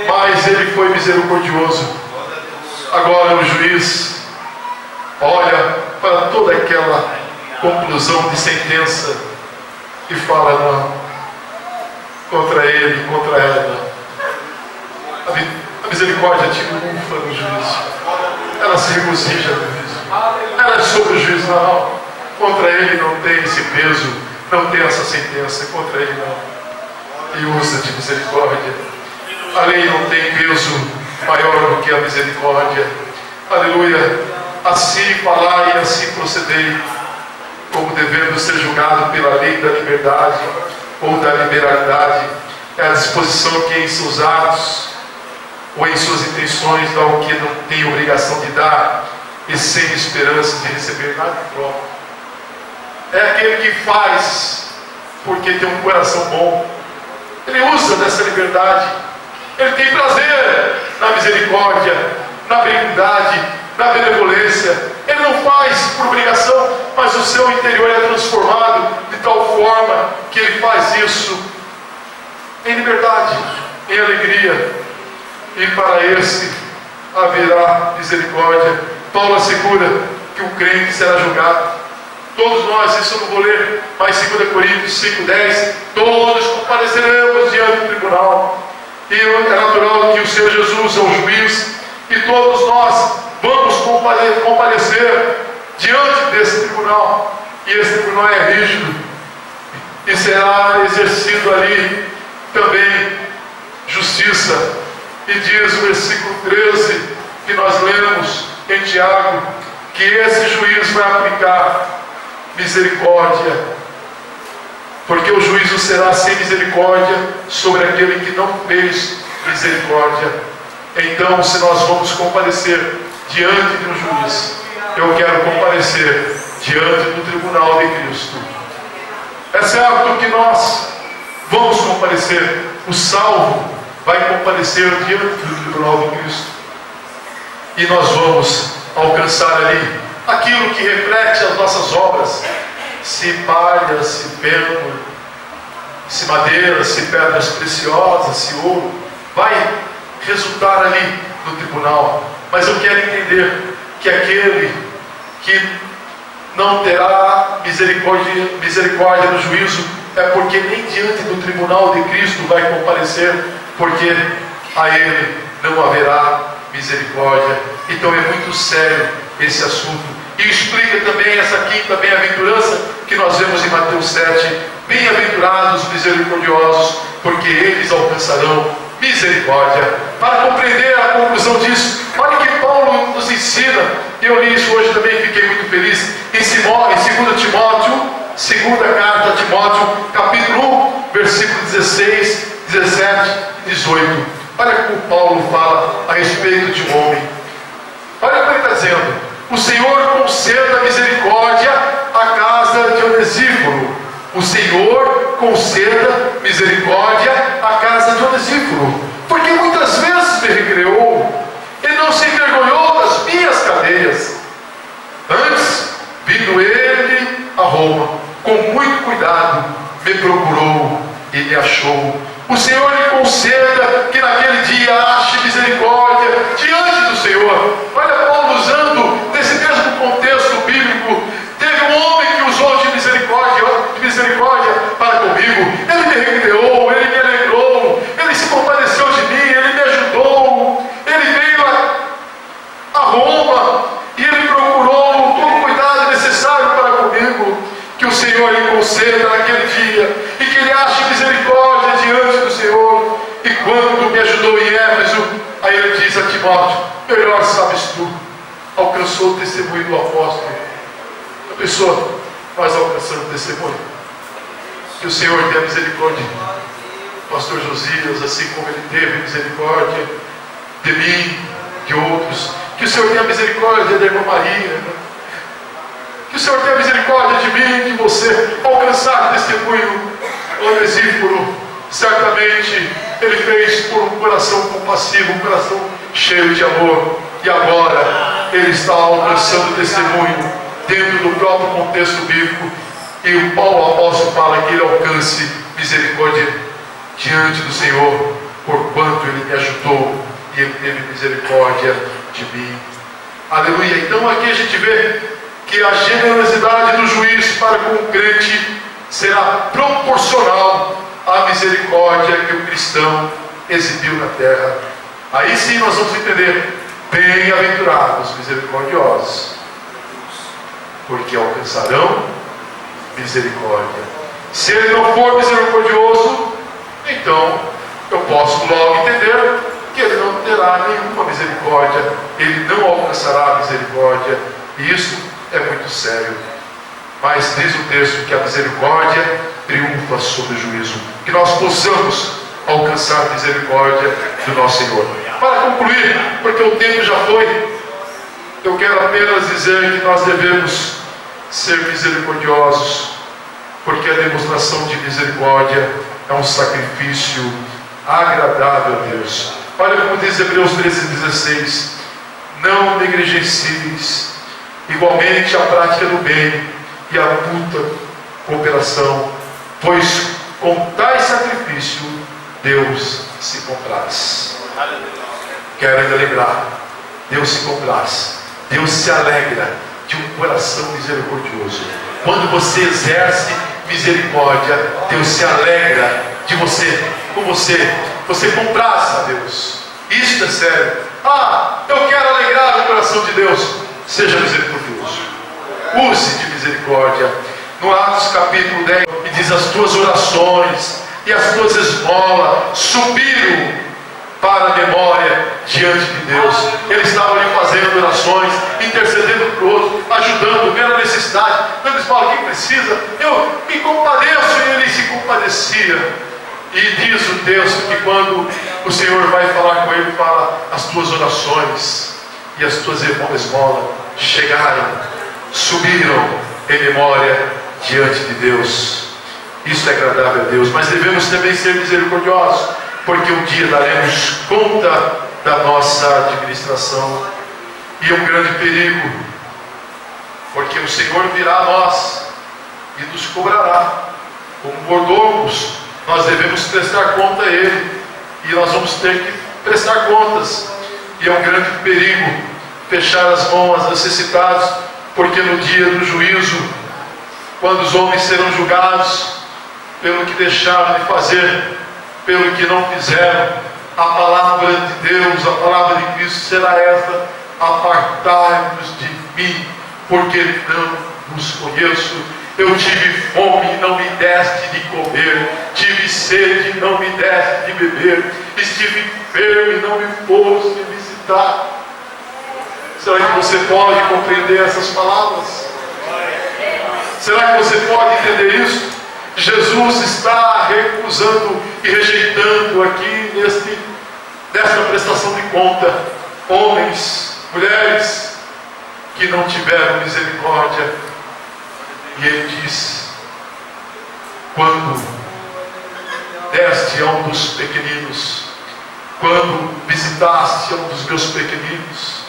Mas ele foi misericordioso. Agora o juiz olha para toda aquela conclusão de sentença e fala: não, contra ele, contra ela. A misericórdia triunfa no juízo. Ela se regozija no juízo. Ela é sobre o juízo. Não, contra ele não tem esse peso, não tem essa sentença. Contra ele não. E usa de misericórdia. A lei não tem peso maior do que a misericórdia. Aleluia. Assim falai e assim procedei, como devendo ser julgado pela lei da liberdade ou da liberalidade. É a disposição que em seus atos ou em suas intenções dá o que não tem obrigação de dar, e sem esperança de receber nada em troca. É aquele que faz porque tem um coração bom. Ele usa dessa liberdade. Ele tem prazer na misericórdia, na benignidade, na benevolência. Ele não faz por obrigação, mas o seu interior é transformado de tal forma que ele faz isso em liberdade, em alegria. E para esse haverá misericórdia. Paulo assegura que o crente será julgado. Todos nós, isso eu não vou ler, mas 2 Coríntios 5,10, todos compareceremos diante do tribunal. E é natural que o Senhor Jesus é o juiz, e todos nós vamos comparecer diante desse tribunal. E esse tribunal é rígido, e será exercido ali também justiça. E diz o versículo 13, que nós lemos em Tiago, que esse juiz vai aplicar misericórdia, porque o juízo será sem misericórdia sobre aquele que não fez misericórdia. Então, se nós vamos comparecer diante de um juiz, eu quero comparecer diante do tribunal de Cristo. É certo que nós vamos comparecer, o salvo vai comparecer diante do tribunal de Cristo, e nós vamos alcançar ali aquilo que reflete as nossas obras, se palha, se pêndulo, se madeira, se pedras preciosas, se ouro, vai resultar ali no tribunal. Mas eu quero entender que aquele que não terá misericórdia no juízo é porque nem diante do tribunal de Cristo vai comparecer, porque a ele não haverá misericórdia. Então é muito sério esse assunto. E explica também essa quinta bem-aventurança que nós vemos em Mateus 7. Bem-aventurados misericordiosos, porque eles alcançarão misericórdia. Para compreender a conclusão disso, olha que Paulo nos ensina. Eu li isso hoje também e fiquei muito feliz. Em 2 Timóteo, segunda carta a Timóteo, capítulo 1, versículo 16, 17 e 18. Olha como Paulo fala a respeito de um homem. Olha o que ele está dizendo: o Senhor conceda misericórdia à casa de Onesíforo. O Senhor conceda misericórdia à casa de Onesíforo, porque muitas vezes me recreou e não se envergonhou das minhas cadeias. Antes, vindo ele a Roma, com muito cuidado me procurou e me achou. O Senhor lhe conceda que naquele dia ache misericórdia diante do Senhor. Olha Paulo usando desse mesmo contexto bíblico. Teve um homem que usou de misericórdia para comigo. Ele me recreou, ele me alegrou, ele se compadeceu de mim, ele me ajudou, ele veio a Roma e ele procurou todo o cuidado necessário para comigo. Que o Senhor lhe conceda naquele dia e que ele ache misericórdia diante do Senhor. E quando me ajudou em Éfeso, aí ele diz a Timóteo: melhor sabes tu, alcançou o testemunho do apóstolo. A pessoa, nós alcançamos o testemunho. Que o Senhor tenha misericórdia do pastor Josias, assim como ele teve misericórdia de mim, de outros. Que o Senhor tenha misericórdia da irmã Maria. Que o Senhor tenha misericórdia de mim, de você, alcançar o testemunho. Onesíforo, certamente ele fez por um coração compassivo, um coração cheio de amor, e agora ele está alcançando o testemunho dentro do próprio contexto bíblico. E o Paulo apóstolo fala que ele alcance misericórdia diante do Senhor, porquanto ele me ajudou e ele teve misericórdia de mim. Aleluia. Então aqui a gente vê que a generosidade do juiz para com o crente será proporcional à misericórdia que o cristão exibiu na terra. Aí sim nós vamos entender: bem-aventurados misericordiosos, porque alcançarão misericórdia. Se ele não for misericordioso, então eu posso logo entender que ele não terá nenhuma misericórdia, ele não alcançará misericórdia. E isso é muito sério. Mas diz o texto que a misericórdia triunfa sobre o juízo. Que nós possamos alcançar a misericórdia do nosso Senhor. Para concluir, porque o tempo já foi, eu quero apenas dizer que nós devemos ser misericordiosos, porque a demonstração de misericórdia é um sacrifício agradável a Deus. Olha como diz Hebreus 13:16: não negligencieis igualmente a prática do bem e a mútua cooperação, pois com tais sacrifício Deus se compraz. Quero ainda lembrar: Deus se compraz, Deus se alegra de um coração misericordioso. Quando você exerce misericórdia, Deus se alegra de você, com você. Você compraz a Deus. Isso é sério. Eu quero alegrar o coração de Deus. Seja misericordioso. Use de misericórdia. No Atos capítulo 10, e diz: as tuas orações e as tuas esmolas subiram para a memória diante de Deus. Ele estava ali fazendo orações, intercedendo para o outro, ajudando, vendo a necessidade. Quando eles falam: quem precisa, eu me compadeço, e ele se compadecia. E diz o texto que quando o Senhor vai falar com ele, fala: as tuas orações e as tuas esmolas chegaram, subiram em memória diante de Deus. Isso é agradável a Deus. Mas devemos também ser misericordiosos, porque um dia daremos conta da nossa administração. E é um grande perigo, porque o Senhor virá a nós e nos cobrará. Como mordomos, nós devemos prestar conta a Ele, e nós vamos ter que prestar contas. E é um grande perigo fechar as mãos aos necessitados, porque no dia do juízo, quando os homens serão julgados pelo que deixaram de fazer, pelo que não fizeram, a palavra de Deus, a palavra de Cristo será esta: apartai-vos de mim, porque não vos conheço. Eu tive fome e não me deste de comer, tive sede e não me deste de beber, estive enfermo e não me foste visitar. Será que você pode compreender essas palavras? Será que você pode entender isso? Jesus está recusando e rejeitando aqui nesta prestação de conta homens, mulheres que não tiveram misericórdia. E ele diz: quando deste a um dos pequeninos, quando visitaste a um dos meus pequeninos,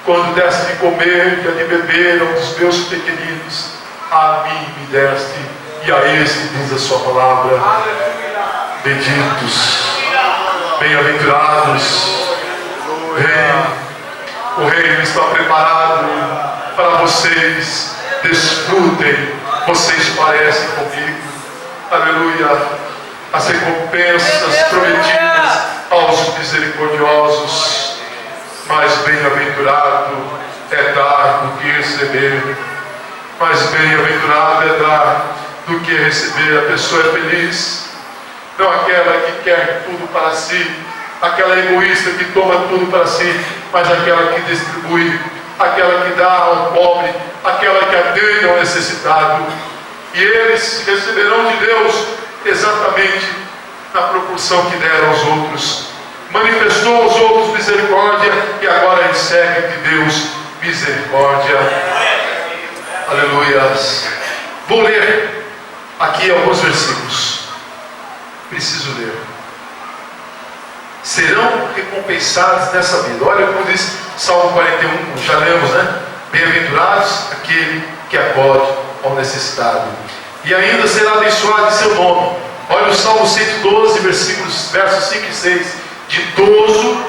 quando deste de comer e a de beber a um dos meus pequeninos, a mim me deste. E a esse diz a sua palavra: benditos, bem-aventurados, o reino está preparado para vocês. Desfrutem, vocês parecem comigo. Aleluia. As recompensas prometidas aos misericordiosos. Mais bem-aventurado é dar do que receber. Mais bem-aventurado é dar do que receber. A pessoa é feliz, não aquela que quer tudo para si, aquela egoísta que toma tudo para si, mas aquela que distribui, aquela que dá ao pobre, aquela que atende ao necessitado. E eles receberão de Deus exatamente na proporção que deram aos outros. Manifestou aos outros misericórdia e agora recebe de Deus misericórdia. Aleluia. Vou ler aqui alguns versículos. Preciso ler. Serão recompensados nessa vida. Olha como diz Salmo 41, já lemos, né? Bem-aventurados aquele que acode ao necessitado, e ainda será abençoado em seu nome. Olha o Salmo 112, versos 5 e 6. Ditoso,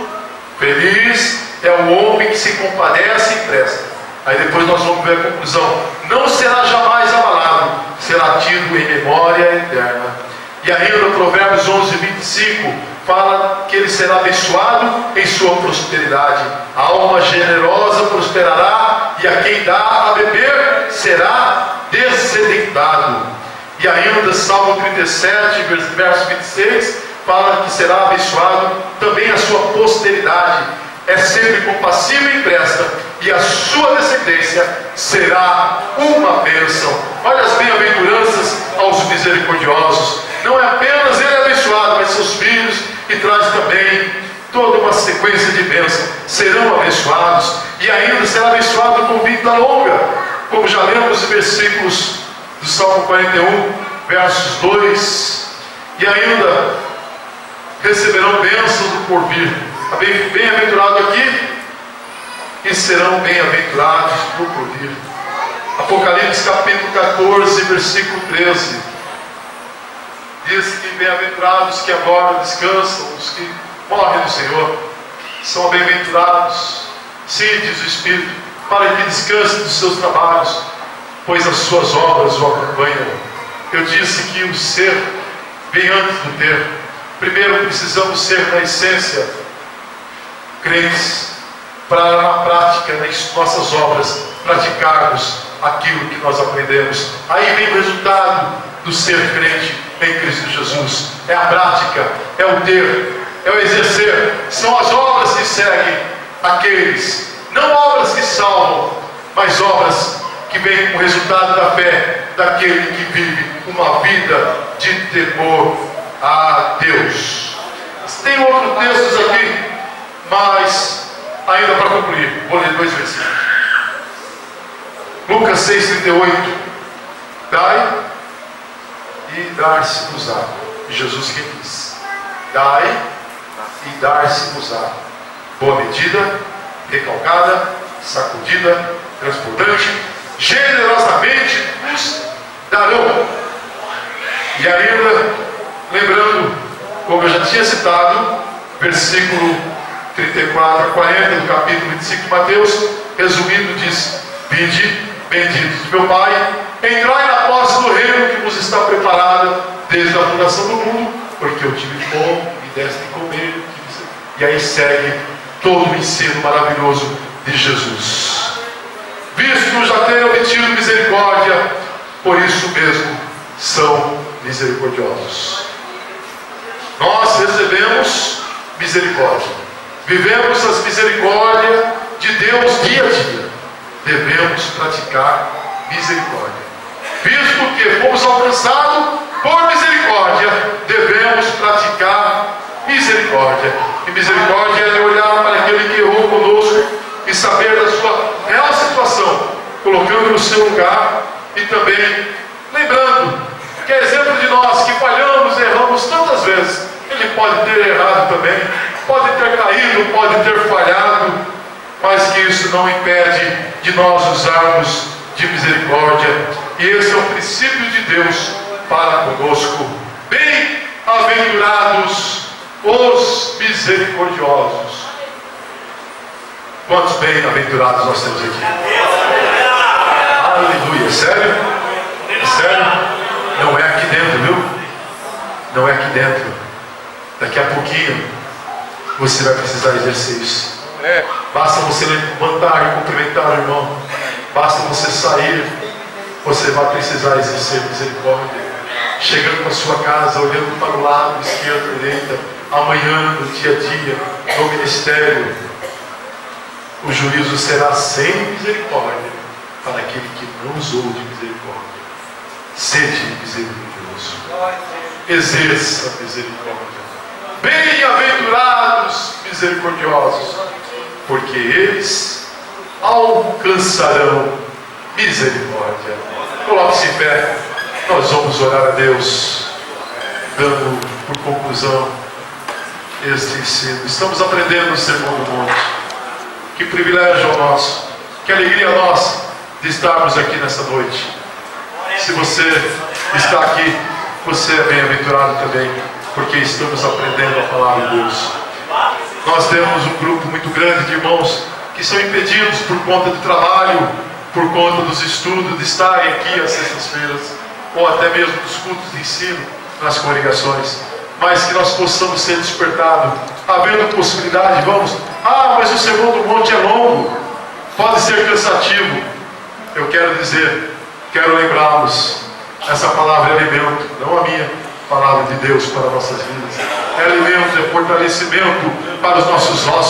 feliz é o homem que se compadece e presta. Aí depois nós vamos ver a conclusão: não será jamais abalado, será tido em memória eterna. E ainda Provérbios 11, 25 fala que ele será abençoado em sua prosperidade. A alma generosa prosperará, e a quem dá a beber será descedentado. E ainda Salmo 37, verso 26 fala que será abençoado também a sua posteridade. É sempre compassivo e presta, e a sua descendência será uma bênção. Olha as bem-aventuranças aos misericordiosos. Não é apenas ele abençoado, mas seus filhos, e traz também toda uma sequência de bênçãos. Serão abençoados, e ainda será abençoado com vida longa, como já lemos os versículos do Salmo 41, versos 2. E ainda receberão bênçãos do porvir. Bem-aventurado aqui, e serão bem-aventurados no porvir. Apocalipse capítulo 14, versículo 13. Diz que bem-aventurados que agora descansam, os que morrem no Senhor, são bem-aventurados, sim, diz o Espírito, para que descansem dos seus trabalhos, pois as suas obras o acompanham. Eu disse que o ser vem antes do ter. Primeiro precisamos ser na essência crentes, para na prática, nas nossas obras, praticarmos aquilo que nós aprendemos. Aí vem o resultado do ser crente em Cristo Jesus. É a prática, é o ter, é o exercer. São as obras que seguem aqueles, não obras que salvam, mas obras que vêm como resultado da fé daquele que vive uma vida de temor a Deus. Tem outros textos aqui, mas ainda para concluir, vou ler 2 versículos. Lucas 6,38. Dai e dar-se-vos-á. Jesus quem diz: dai e dar-se-vos-á. Boa medida, recalcada, sacudida, transbordante, generosamente vos darão. E ainda, lembrando, como eu já tinha citado, versículo 34 a 40, do capítulo 25 de Mateus, resumindo, diz: vinde, benditos de meu Pai, entrai na posse do reino que vos está preparada desde a fundação do mundo, porque eu tive fome, me deste de comer. E aí segue todo o ensino maravilhoso de Jesus. Visto já terem obtido misericórdia, por isso mesmo são misericordiosos. Nós recebemos misericórdia, vivemos as misericórdias de Deus dia a dia. Devemos praticar misericórdia. Visto que fomos alcançados por misericórdia, devemos praticar misericórdia. E misericórdia é olhar para aquele que errou conosco e saber da sua real situação, colocando no seu lugar e também lembrando que é exemplo de nós que falhamos, erramos tantas vezes. Ele pode ter errado também, pode ter caído, pode ter falhado, mas que isso não impede de nós usarmos de misericórdia. E esse é o princípio de Deus para conosco. Bem-aventurados os misericordiosos. Quantos bem-aventurados nós temos aqui? Aleluia. Sério? Sério? Não é aqui dentro, viu? Não é aqui dentro. Daqui a pouquinho você vai precisar exercer isso. Basta você levantar e cumprimentar o irmão. Basta você sair, você vai precisar exercer misericórdia. Chegando para sua casa, olhando para o lado, esquerda, direita, amanhã, no dia a dia, no ministério, o juízo será sem misericórdia para aquele que não usou de misericórdia. Sede misericordioso. Exerça misericórdia. Bem-aventurados misericordiosos, porque eles alcançarão misericórdia. Coloque-se em pé. Nós vamos orar a Deus, dando por conclusão este ensino. Estamos aprendendo o Sermão do Monte. Que privilégio nosso, que alegria nossa de estarmos aqui nessa noite. Se você está aqui, você é bem-aventurado também, porque estamos aprendendo a palavra de Deus. Nós temos um grupo muito grande de irmãos que são impedidos por conta do trabalho, por conta dos estudos, de estarem aqui às sextas-feiras, ou até mesmo dos cultos de ensino nas congregações, mas que nós possamos ser despertados, havendo possibilidade, vamos, mas o Sermão do Monte é longo, pode ser cansativo. Eu quero dizer, quero lembrá-los, essa palavra é alimento, não a minha, palavra de Deus para nossas vidas, é alimento, é fortalecimento para os nossos ossos.